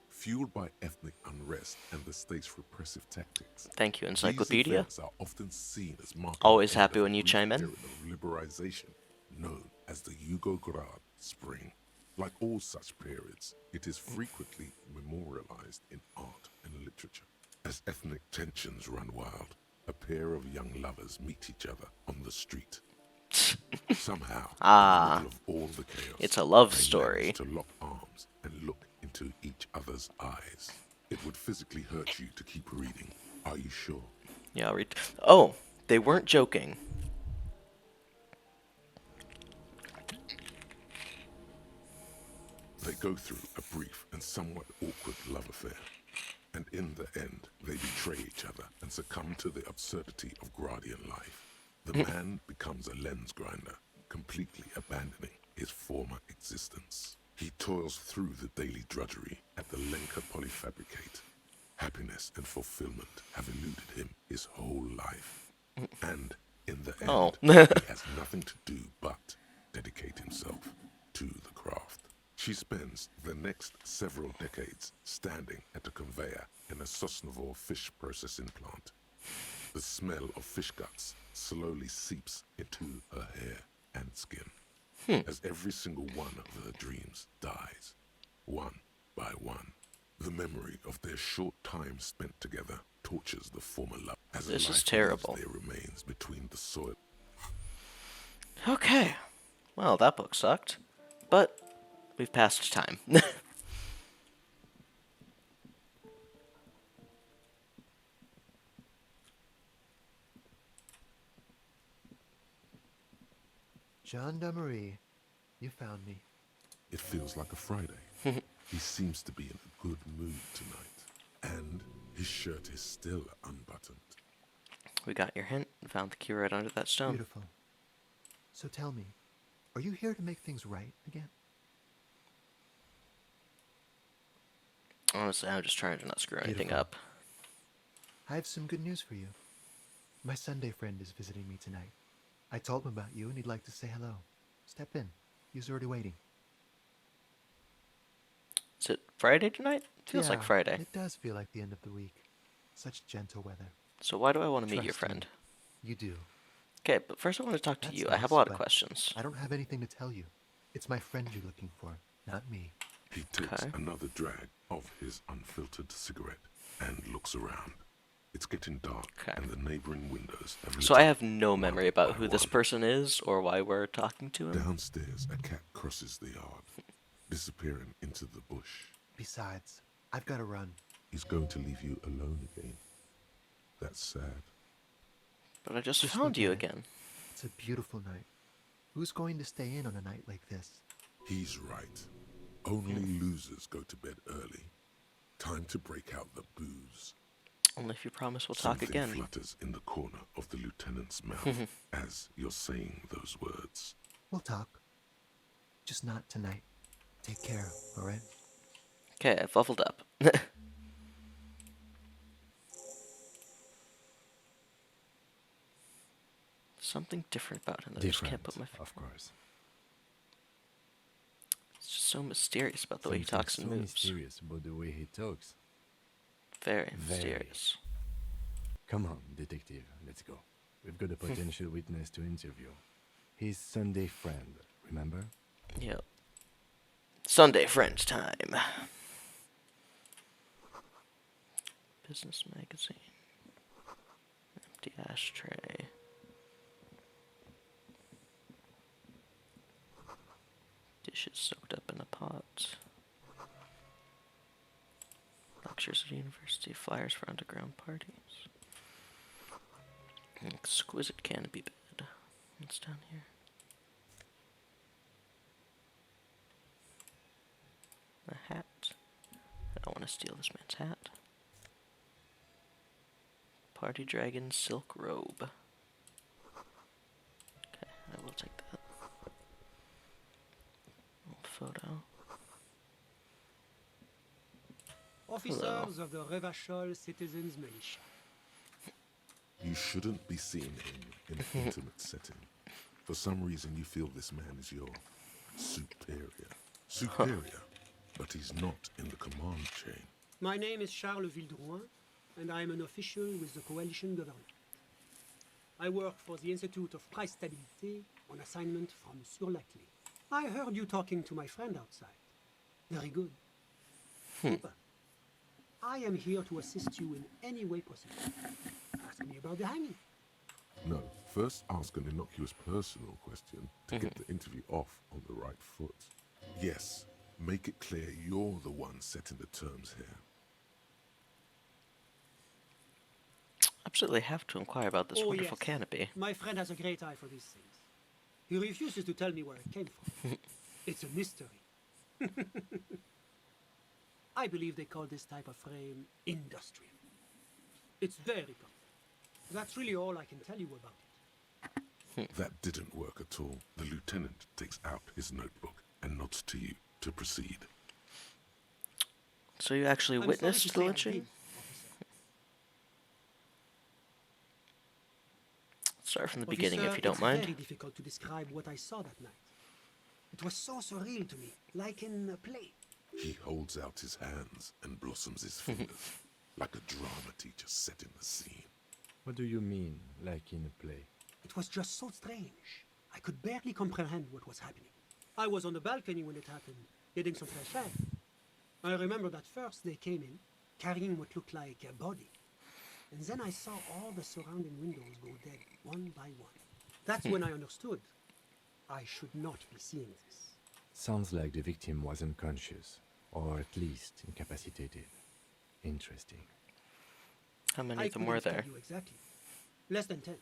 Fueled by ethnic unrest and the state's repressive tactics. Thank you, These Encyclopedia. events are often seen as marking Always the end happy of when a you brief chime in. period of liberalization known as the Yugograd Spring. Like all such periods, it is frequently memorialized in art and literature. As ethnic tensions run wild, a pair of young lovers meet each other on the street. Somehow, in the middle of all the chaos, it's a love they story. manage to lock arms and look into each other's eyes. It would physically hurt you to keep reading. Are you sure? Yeah, I'll read. Oh, they weren't joking. They go through a brief and somewhat awkward love affair. And in the end, they betray each other and succumb to the absurdity of Gradian life. The man becomes a lens grinder, completely abandoning his former existence. He toils through the daily drudgery at the Lenka Polyfabricate. Happiness and fulfillment have eluded him his whole life. And in the end, he has nothing to do but dedicate himself to the craft. She spends the next several decades standing at a conveyor in a Sosnovo fish processing plant. The smell of fish guts slowly seeps into her hair and skin, as every single one of her dreams dies, one by one. The memory of their short time spent together tortures the former love, as This a is life terrible. leaves their remains between the soil. Okay. Well, that book sucked. But we've passed time. Gendarmerie, you found me. It feels like a Friday. He seems to be in a good mood tonight. And his shirt is still unbuttoned. We got your hint and found the key right under that stone. Beautiful. So tell me, are you here to make things right again? Honestly, I'm just trying to not screw anything Beautiful. up. I have some good news for you. My Sunday friend is visiting me tonight. I told him about you and he'd like to say hello. Step in. He's already waiting. Is it Friday tonight? Feels like Yeah, Friday. It does feel like the end of the week. Such gentle weather. So why do I want to meet your Trust me, friend? You do. Okay, but first I want to talk to That's you. I nice, have a lot of but questions. I don't have anything to tell you. It's my friend you're looking for, not me. He takes Okay. another drag of his unfiltered cigarette and looks around. It's getting dark, Okay. and the neighboring windows have lit So I up have no one memory about by who this one. person is or why we're talking to him. Downstairs, a cat crosses the yard, disappearing into the bush. Besides, I've got to run. He's going to leave you alone again. That's sad. But I just Just found look you at it. again. It's a beautiful night. Who's going to stay in on a night like this? He's right. Only losers go to bed early. Time to break out the booze. Only if you promise we'll talk Something again. flutters in the corner of the lieutenant's mouth as you're saying those words. We'll talk. Just not tonight. Take care, alright? Okay, I've leveled up. Something different about him that I just can't put my finger. of course. It's just so mysterious about the way he Something talks and so moves. mysterious about the way he talks. Very Very. mysterious. Come on, detective, let's go. We've got a potential witness to interview. His Sunday friend, remember? Yep. Sunday Friends time. Business magazine. Empty ashtray. Dishes soaked up in a pot. Lectures at university. Flyers for underground parties. An exquisite canopy bed. What's down here? A hat. I don't want to steal this man's hat. Party Dragon silk robe. Okay, I will take that. Old photo. Officers of the Revachol Citizens Militia. You shouldn't be seeing him in an intimate setting. For some reason, you feel this man is your superior. Superior, but he's not in the command chain. My name is Charles Vildrouin, and I am an official with the coalition government. I work for the Institute of Price Stability on assignment from Sur-la-Clé. I heard you talking to my friend outside. Very good. Super. I am here to assist you in any way possible. Ask me about the hanging. No, first ask an innocuous personal question to get the interview off on the right foot. Yes, make it clear you're the one setting the terms here. Absolutely have to inquire about this wonderful yes. canopy. My friend has a great eye for these things. He refuses to tell me where it came from. It's a mystery. I believe they call this type of frame industrial. It's very common. That's really all I can tell you about it. That didn't work at all. The lieutenant takes out his notebook and nods to you to proceed. So you actually I'm witnessed the sorry to say I lynching? did, officer. Start from the beginning if Officer, you don't it's mind. very difficult to describe what I saw that night. It was so surreal to me, like in a play. He holds out his hands and blossoms his fingers, like a drama teacher setting the scene. What do you mean, like in a play? It was just so strange. I could barely comprehend what was happening. I was on the balcony when it happened, getting some fresh air. I remember that first they came in, carrying what looked like a body. And then I saw all the surrounding windows go dead, one by one. That's when I understood. I should not be seeing this. Sounds like the victim was unconscious, or at least incapacitated. Interesting. How many I of them couldn't were tell there? you exactly. Less than 10.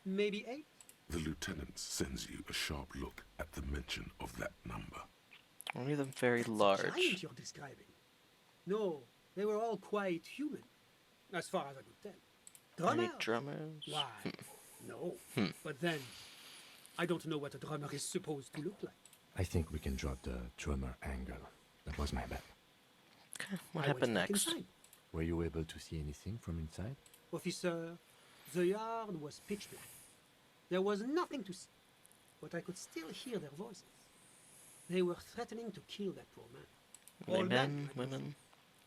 Maybe 8? The lieutenant sends you a sharp look at the mention of that number. Only them very It's a large. giant you're describing. No, they were all quite human, as far as I could tell. Any Drummers? drummers? Why, no. But then, I don't know what a drummer is supposed to look like. I think we can drop the drummer angle. That was my bad. Okay, what I happened went back next? inside. Were you able to see anything from inside? Officer, the yard was pitch black. There was nothing to see, but I could still hear their voices. They were threatening to kill that poor man. Were they All men, I believe. women?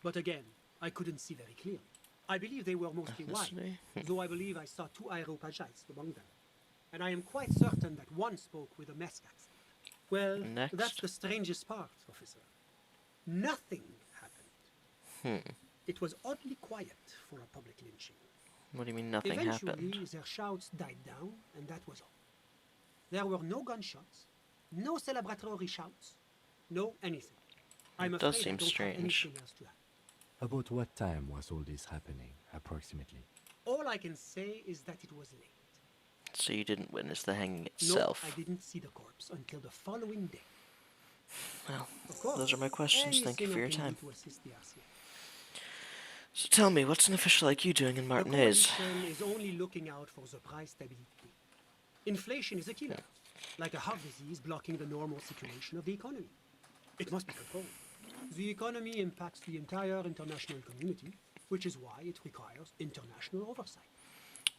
But again, I couldn't see very clearly. I believe they were mostly white, Ethnicity? though I believe I saw 2 Areopagites among them. And I am quite certain that one spoke with a Mesk accent. Well, Next. that's the strangest part, officer. Nothing happened. It was oddly quiet for a public lynching. What do you mean nothing Eventually, happened? their shouts died down, and that was all. There were no gunshots, no celebratory shouts, no anything. I'm It does afraid I seem don't have strange. anything else to add. About what time was all this happening, approximately? All I can say is that it was late. So you didn't witness the hanging No, itself? I didn't see the corpse until the following day. Well, Of course, those are my questions. Thank you anything for I your can do time. to assist the RCA. So tell me, what's an official like you doing in The Martinez? coalition is only looking out for the price stability. Inflation is a killer, like a heart disease blocking the normal circulation of the economy. It must be controlled. The economy impacts the entire international community, which is why it requires international oversight.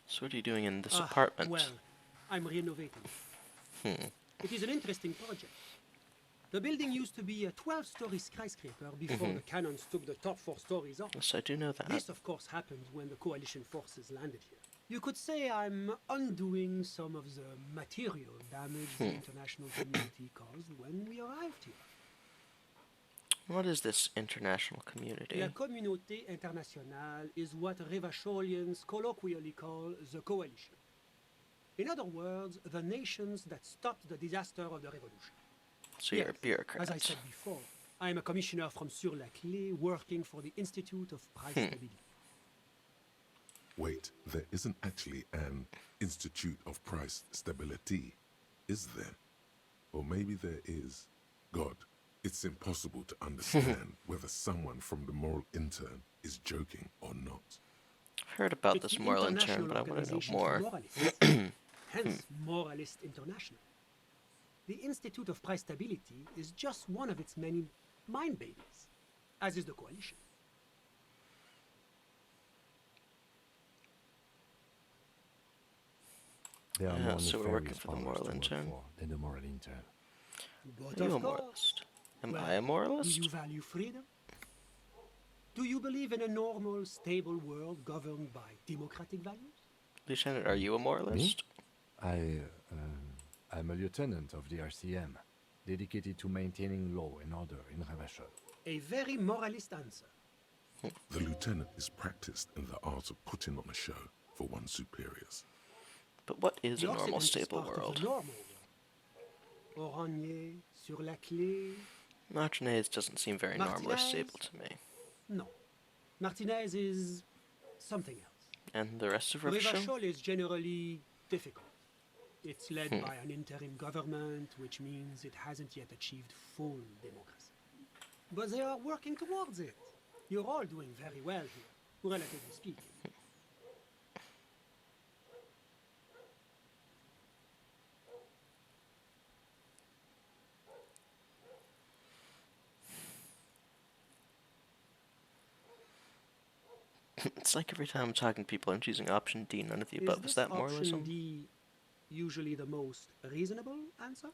So what are you doing in this Ah, apartment? Well, I'm renovating it. It is an interesting project. The building used to be a 12-story skyscraper before the cannons took the top 4 stories off. Yes, I do know that. This, of course, happened when the coalition forces landed here. You could say I'm undoing some of the material damage the international community caused when we arrived here. What is this international community? La communauté internationale is what Revacholians colloquially call the coalition. In other words, the nations that stopped the disaster of the revolution. So you're a Yes, bureaucrat. As I said before, I am a commissioner from Sur-la-Clé working for the Institute of Price Stability. Wait, there isn't actually an Institute of Price Stability, is there? Or maybe there is. God, It's impossible to understand whether someone from the moral intern is joking or not. I've heard about It's this the moral intern, International but I want to know Organization for more. Moralists, hence Moralist International. The Institute of Price Stability is just one of its many mind babies, as is the Coalition. There are Yeah, more so we're working nefarious for the powers moral to work intern. for than the moral intern. But Are you a of course, moralist? Am well, I a do moralist? you value freedom? Do you believe in a normal, stable world governed by democratic values? Lieutenant, are you a moralist? I'm a lieutenant of the RCM, dedicated to maintaining law and order in Ravachol. A very moralist answer. The lieutenant is practiced in the art of putting on a show for one's superiors. But what is a The normal, Occident is stable part of world? the normal world. Oranje, sur la clé. Martinez doesn't seem very normal or Martinez? stable to me. No. Martinez is something else. And the rest of Ravachol? Rivachol is generally difficult. It's led by an interim government, which means it hasn't yet achieved full democracy. But they are working towards it. You're all doing very well here, relatively speaking. It's like every time I'm talking to people, I'm choosing option D, none of the Is above. this Is that option moralism? D usually the most reasonable answer?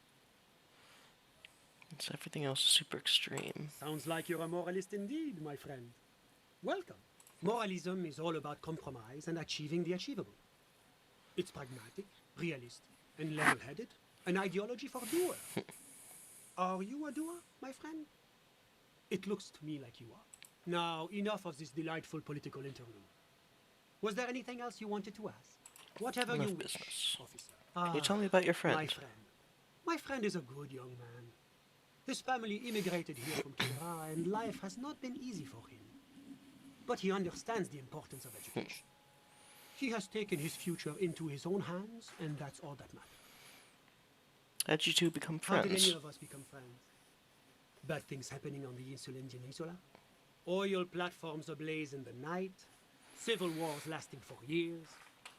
It's everything else is super extreme. Sounds like you're a moralist indeed, my friend. Welcome. Moralism is all about compromise and achieving the achievable. It's pragmatic, realistic, and level-headed, an ideology for doers. Are you a doer, my friend? It looks to me like you are. Now, enough of this delightful political interlude. Was there anything else you wanted to ask? Whatever Enough you wish, business. officer. Can you tell me about your friend? My friend. My friend is a good young man. His family immigrated here from Cuba, and life has not been easy for him. But he understands the importance of education. He has taken his future into his own hands, and that's all that matters. How'd you two become How did friends? any of us become friends? Bad things happening on the Insulindian Insula? Oil platforms ablaze in the night? Civil wars lasting for years?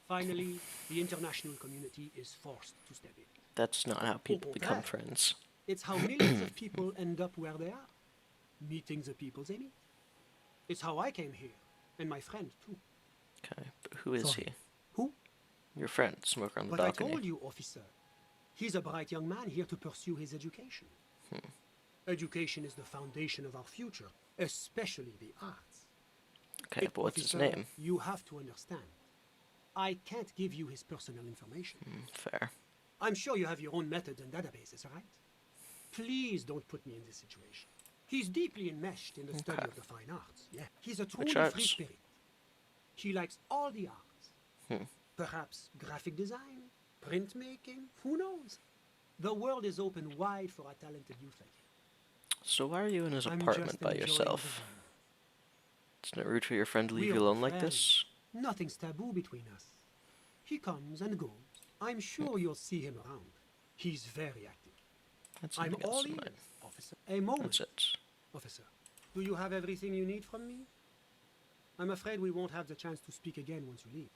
Finally, the international community is forced to step in. That's not how people Oh, become that. friends. It's how millions of people end up where they are, meeting the people they meet. It's how I came here, and my friend too. Okay, but who is Sorry. he? Who? Your friend, smoker on the But I balcony. told you, officer. He's a bright young man here to pursue his education. Education is the foundation of our future, especially the arts. Okay, but what's his Officer, name? You have to understand. I can't give you his personal information. Fair. I'm sure you have your own methods and databases, right? Please don't put me in this situation. He's deeply enmeshed in the study Okay. of the fine arts. Yeah, he's a Which truly free arts? spirit. He likes all the arts. Perhaps graphic design, printmaking, who knows? The world is open wide for a talented youth like him. So why are you in his I'm apartment just by enjoying the yourself? view. Isn't it rude for your friend to leave We're you alone like friends. this? Nothing's taboo between us. He comes and goes. I'm sure you'll see him around. He's very active. That's I'm something all else in ears, mind. officer. A moment, That's it. officer. Do you have everything you need from me? I'm afraid we won't have the chance to speak again once you leave.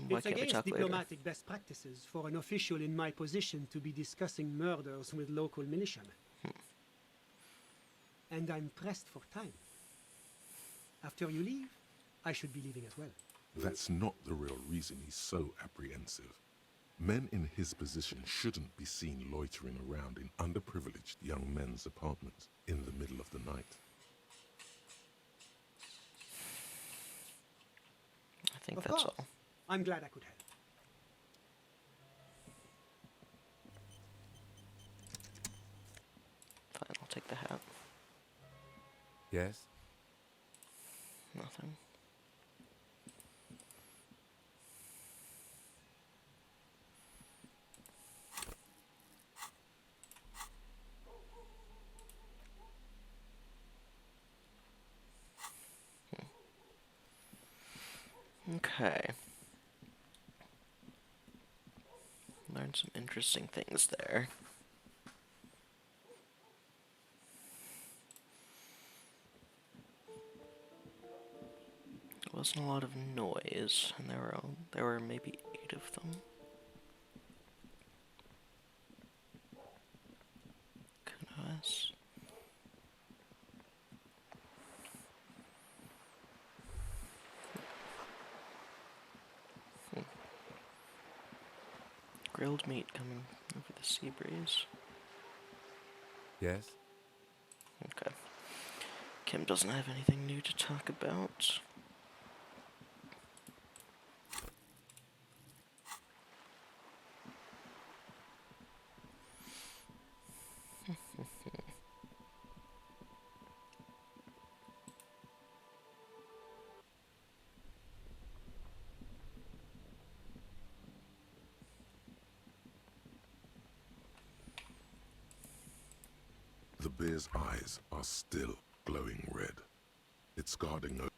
Why It's can't we against talk later? diplomatic best practices for an official in my position to be discussing murders with local militiamen. And I'm pressed for time. After you leave, I should be leaving as well. That's not the real reason he's so apprehensive. Men in his position shouldn't be seen loitering around in underprivileged young men's apartments in the middle of the night. I think Of that's course. all. I'm glad I could help. Fine, I'll take the hat. Yes? Nothing. Okay. Learned some interesting things there. There wasn't a lot of noise, and there were maybe 8 of them. Goodness. Grilled meat coming over the sea breeze. Yes? Okay. Kim doesn't have anything new to talk about. The bear's eyes are still glowing red. It's guarding over.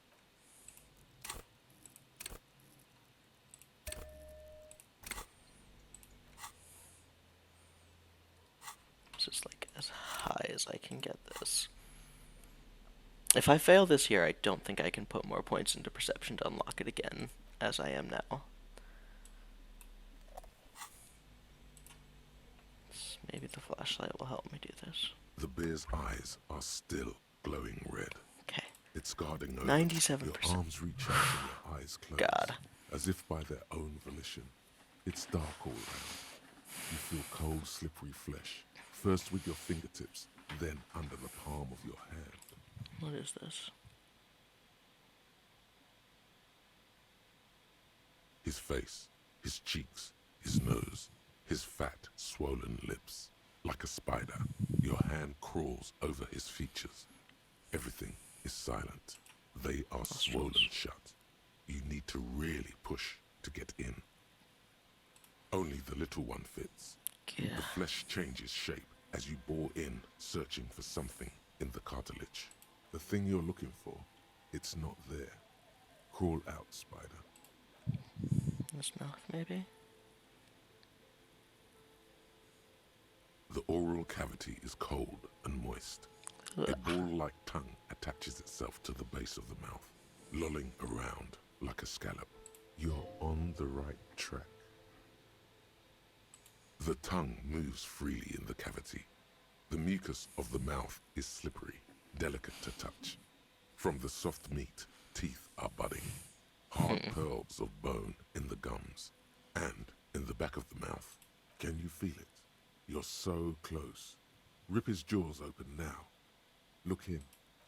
It's just like as high as I can get this. If I fail this here, I don't think I can put more points into perception to unlock it again, as I am now. Maybe the flashlight will help me do this. The bear's eyes are still glowing red. Okay. It's guarding over. 97%. Your arms reach out and your eyes close. God. As if by their own volition. It's dark all around. You feel cold, slippery flesh. First with your fingertips, then under the palm of your hand. What is this? His face, his cheeks, his nose, his fat, swollen lips. Like a spider, your hand crawls over his features. Everything is silent. They are swollen shut. You need to really push to get in. Only the little one fits. Yeah. The flesh changes shape as you bore in, searching for something in the cartilage. The thing you're looking for, it's not there. Crawl out, spider. This mouth, maybe? The oral cavity is cold and moist. A ball-like tongue attaches itself to the base of the mouth, lolling around like a scallop. You're on the right track. The tongue moves freely in the cavity. The mucus of the mouth is slippery, delicate to touch. From the soft meat, teeth are budding. Hard pearls of bone in the gums and in the back of the mouth. Can you feel it? You're so close. Rip his jaws open now. Look in.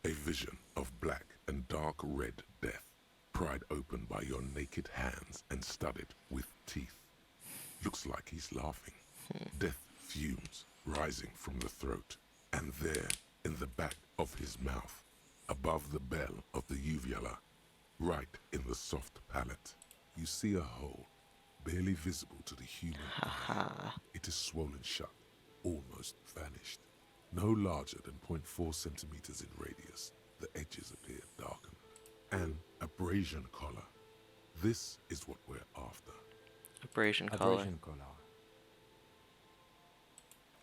A vision of black and dark red death, pried open by your naked hands and studded with teeth. Looks like he's laughing. Death fumes rising from the throat, and there, in the back of his mouth, above the bell of the uvula, right in the soft palate, you see a hole, barely visible to the human eye. It is swollen shut, almost vanished. No larger than 0.4 centimeters in radius, the edges appear darkened. An abrasion collar. This is what we're after. Abrasion collar. Abrasion collar.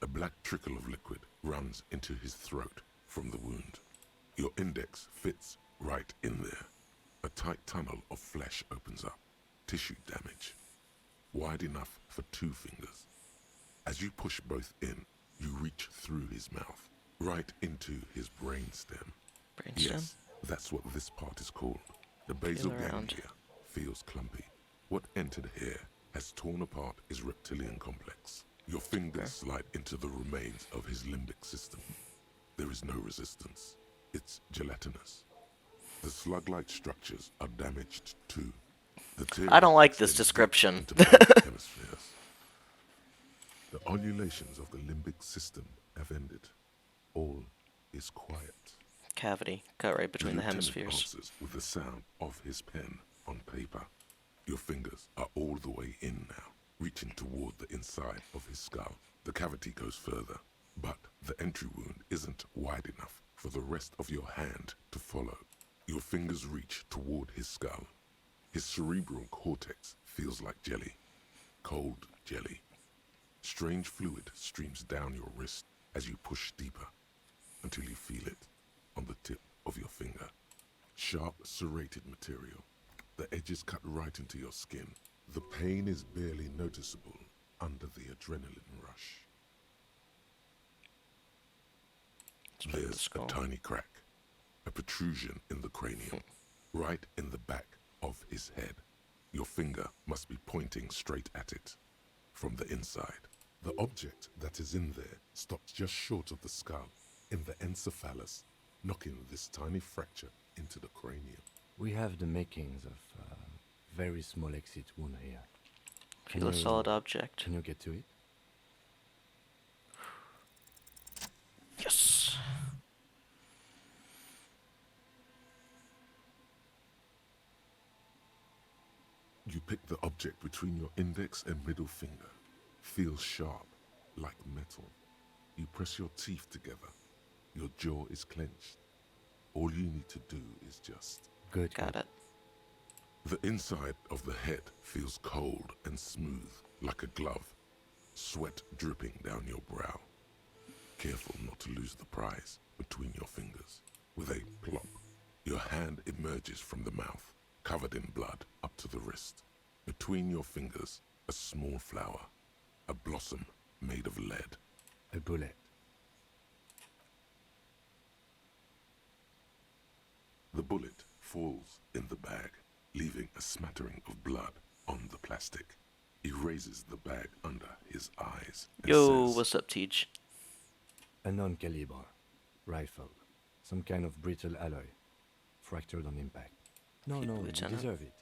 A black trickle of liquid runs into his throat from the wound. Your index fits right in there. A tight tunnel of flesh opens up. Tissue damage. Wide enough for 2 fingers. As you push both in, you reach through his mouth, right into his brainstem. Brainstem? Yes, that's what this part is called. The basal Feel around. ganglia feels clumpy. What entered here has torn apart his reptilian complex. Your fingers slide into the remains of his limbic system. There is no resistance. It's gelatinous. The slug-like structures are damaged too. I don't like this description. Hemispheres. The undulations of the limbic system have ended. All is quiet. Cavity cut right between the lieutenant hemispheres. answers with the sound of his pen on paper. Your fingers are all the way in now, reaching toward the inside of his skull. The cavity goes further, but the entry wound isn't wide enough for the rest of your hand to follow. Your fingers reach toward his skull. His cerebral cortex feels like jelly. Cold jelly. Strange fluid streams down your wrist as you push deeper until you feel it on the tip of your finger. Sharp, serrated material The edges cut right into your skin. The pain is barely noticeable under the adrenaline rush. There's a tiny crack, a protrusion in the cranium, right in the back of his head. Your finger must be pointing straight at it from the inside. The object that is in there stops just short of the skull, in the encephalus, knocking this tiny fracture into the cranium. We have the makings of a very small exit wound here. Feel a solid object. Can you get to it? Yes. You pick the object between your index and middle finger. Feels sharp, like metal. You press your teeth together. Your jaw is clenched. All you need to do is just... Good. Got it. The inside of the head feels cold and smooth, like a glove. Sweat dripping down your brow. Careful not to lose the prize between your fingers. With a plop, your hand emerges from the mouth, covered in blood up to the wrist. Between your fingers, a small flower, a blossom made of lead. A bullet. The bullet falls in the bag, leaving a smattering of blood on the plastic. He raises the bag under his eyes and Yo, says, what's up, Teach? A non-caliber rifle. Some kind of brittle alloy. Fractured on impact. No, you Lieutenant. deserve it.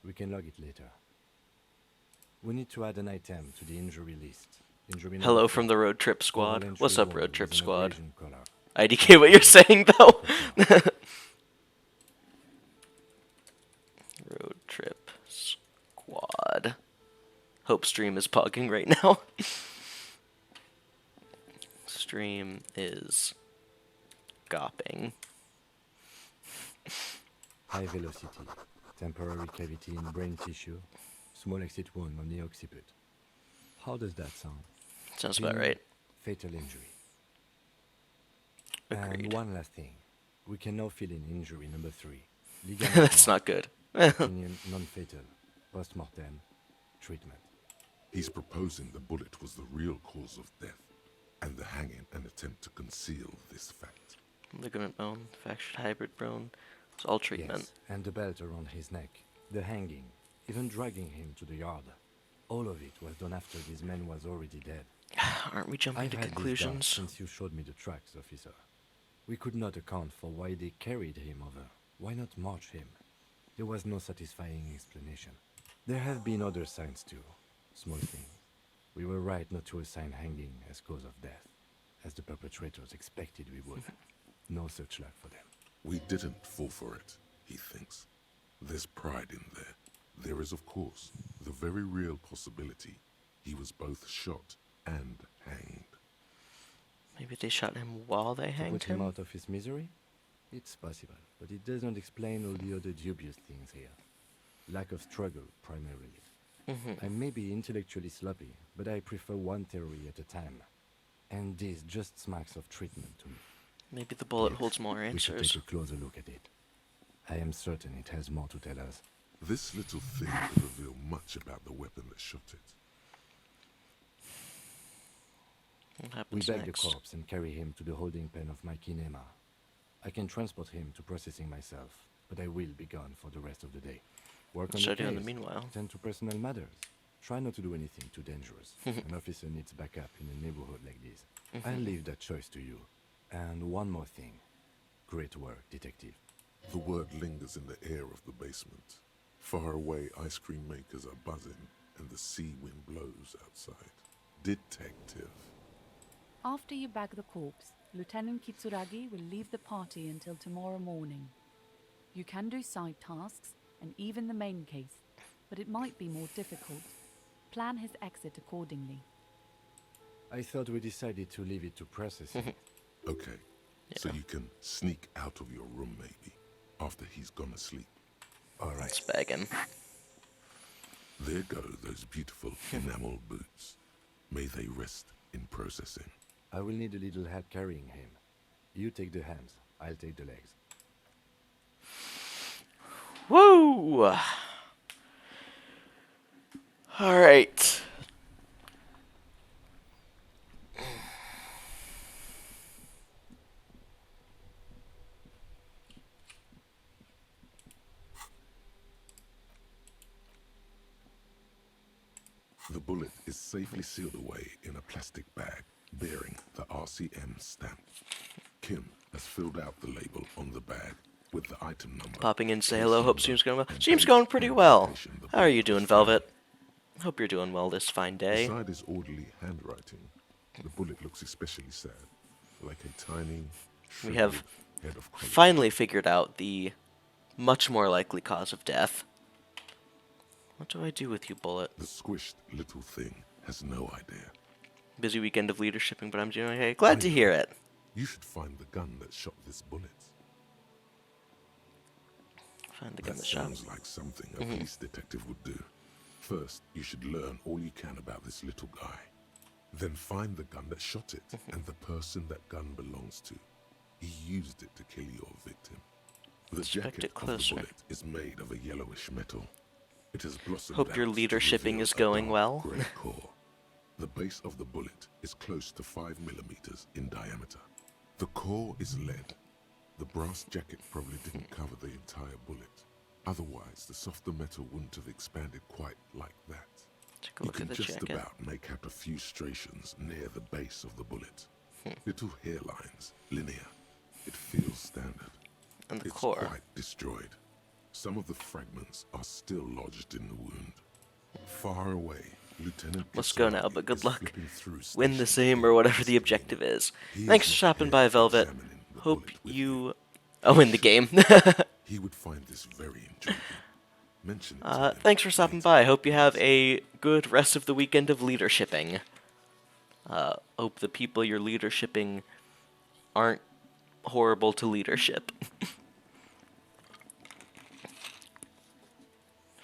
We can log it later. We need to add an item to the injury list. Injury Hello number from the road trip squad. entry What's up, wound road with trip an squad? abrasion collar. IDK, what you're saying though? Road trip squad. Hope stream is pogging right now. Stream is gopping. High velocity. Temporary cavity in brain tissue. Small exit wound on the occiput. How does that sound? Sounds about Clean, right. Fatal injury. Agreed. And one last thing. We can now fill in injury number 3. Ligament That's mark. not good. Opinion non-fatal. Post-mortem. Treatment. he's proposing the bullet was the real cause of death, and the hanging an attempt to conceal this fact. Ligament bone, fractured hybrid bone. It's all treatment. Yes, and the belt around his neck. The hanging. Even dragging him to the yard. All of it was done after this man was already dead. Aren't we jumping I've to had this doubt conclusions? since you showed me the tracks, officer. We could not account for why they carried him over. Why not march him? There was no satisfying explanation. There have been other signs too. Small things. We were right not to assign hanging as cause of death, as the perpetrators expected we would. No such luck for them. We didn't fall for it, he thinks. There's pride in there. There is, of course, the very real possibility he was both shot and hanged. Maybe they shot him while they To hanged put him him? out of his misery? It's possible, but it doesn't explain all the other dubious things here. Lack of struggle, primarily. I may be intellectually sloppy, but I prefer one theory at a time. And this just smacks of treatment to me. Maybe the bullet Yes, holds more We should answers. take a closer look at it. I am certain it has more to tell us. This little thing could reveal much about the weapon that shot it. What We happens bag the next? corpse and carry him to the holding pen of my kinema. I can transport him to processing myself, but I will be gone for the rest of the day. Work on What should I the do in the case. meanwhile? Tend to personal matters. Try not to do anything too dangerous. An officer needs backup in a neighborhood like this. I'll leave that choice to you. And one more thing. Great work, detective. The word lingers in the air of the basement. Far away, ice cream makers are buzzing, and the sea wind blows outside. Detective. After you bag the corpse, Lieutenant Kitsuragi will leave the party until tomorrow morning. You can do side tasks and even the main case, but it might be more difficult. Plan his exit accordingly. I thought we decided to leave it to processing. Okay, so you can sneak out of your room maybe, after he's gone asleep. All right. Let's bag him. There go those beautiful enamel boots. May they rest in processing. I will need a little help carrying him. You take the hands. I'll take the legs. Woo! Alright. The bullet is safely sealed away in a plastic bag bearing the RCM stamp. Kim has filled out the label on the bag with the item number. Popping in, say case hello, hope number, stream's going well. and Stream's date going pretty and well. location the How are you bullet doing, was found. Velvet? Hope you're doing well this fine day. Beside his orderly handwriting, the bullet looks especially sad, like a tiny, We have shriveled head of color. finally figured out the much more likely cause of death. What do I do with you, Bullet? The squished little thing has no idea. Busy weekend of leadershiping, but I'm doing okay. Glad to hear it. You should find the gun that shot this bullet. Find the gun That that shot. sounds like something a police detective would do. First, you should learn all you can about this little guy. Then find the gun that shot it and the person that gun belongs to. He used it to kill your victim. The Inspect jacket it closer. of the bullet is made of a yellowish metal. It has blossomed Hope your out to leadershiping reveal is a going dark well. grey core. The base of the bullet is close to 5 millimeters in diameter. The core is lead. The brass jacket probably didn't cover the entire bullet. Otherwise, the softer metal wouldn't have expanded quite like that. Take a You look can at the just jacket. about make out a few striations near the base of the bullet. Little hairlines, linear. It feels standard. And the It's core. quite destroyed. Some of the fragments are still lodged in the wound. Far away, Lieutenant Let's go Casardi now, but good is luck. flipping through Win the station same or whatever the screen. objective is. He Thanks is for stopping not by, here Velvet. examining the Hope bullet with you... Oh, in the game. He would find this very intriguing. Mention it to him Thanks for stopping later. by. Hope you have a good rest of the weekend of leadershiping. Hope the people you're leadershiping aren't horrible to leadership.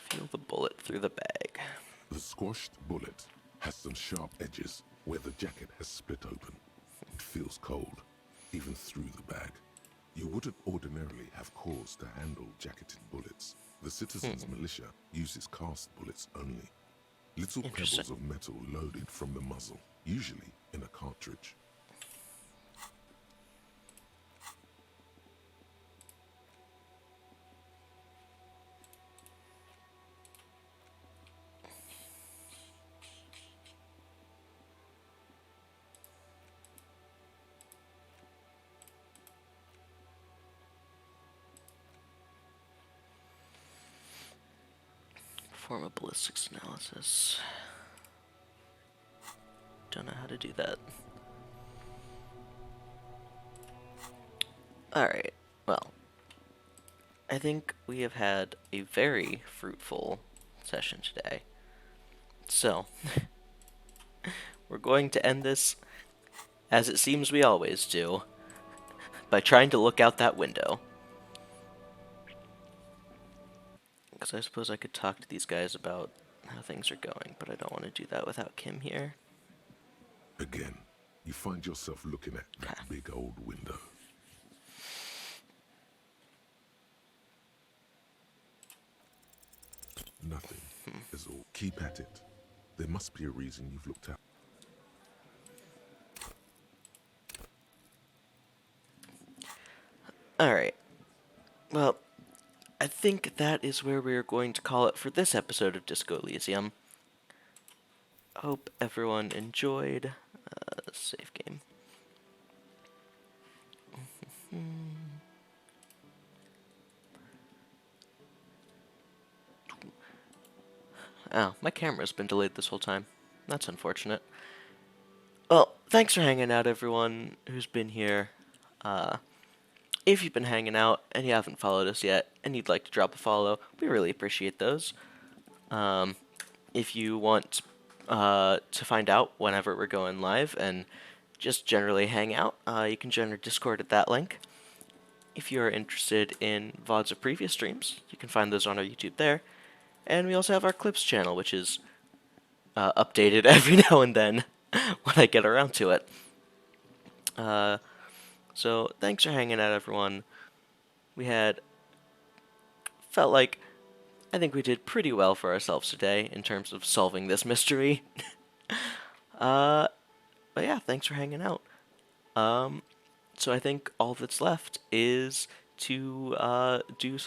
Feel the bullet through the bag. The squashed bullet has some sharp edges where the jacket has split open. It feels cold, even through the bag. You wouldn't ordinarily have cause to handle jacketed bullets. The citizens' militia uses cast bullets only. Little Interesting. pebbles of metal loaded from the muzzle, usually in a cartridge. Perform a ballistics analysis. Don't know how to do that. Alright, well. I think we have had a very fruitful session today. So, we're going to end this, as it seems we always do, by trying to look out that window. Because I suppose I could talk to these guys about how things are going, but I don't want to do that without Kim here. Again, you find yourself looking at that big old window. Nothing is all. Keep at it. There must be a reason you've looked out. Alright. Well, I think that is where we are going to call it for this episode of Disco Elysium. Hope everyone enjoyed. Save game. Oh, my camera's been delayed this whole time. That's unfortunate. Well, thanks for hanging out, everyone who's been here. If you've been hanging out and you haven't followed us yet and you'd like to drop a follow, we really appreciate those. If you want to find out whenever we're going live and just generally hang out, you can join our Discord at that link. If you're interested in VODs of previous streams, you can find those on our YouTube there. And we also have our Clips channel, which is updated every now and then when I get around to it. So thanks for hanging out, everyone. We felt like I think we did pretty well for ourselves today in terms of solving this mystery. But yeah, thanks for hanging out. So I think all that's left is to do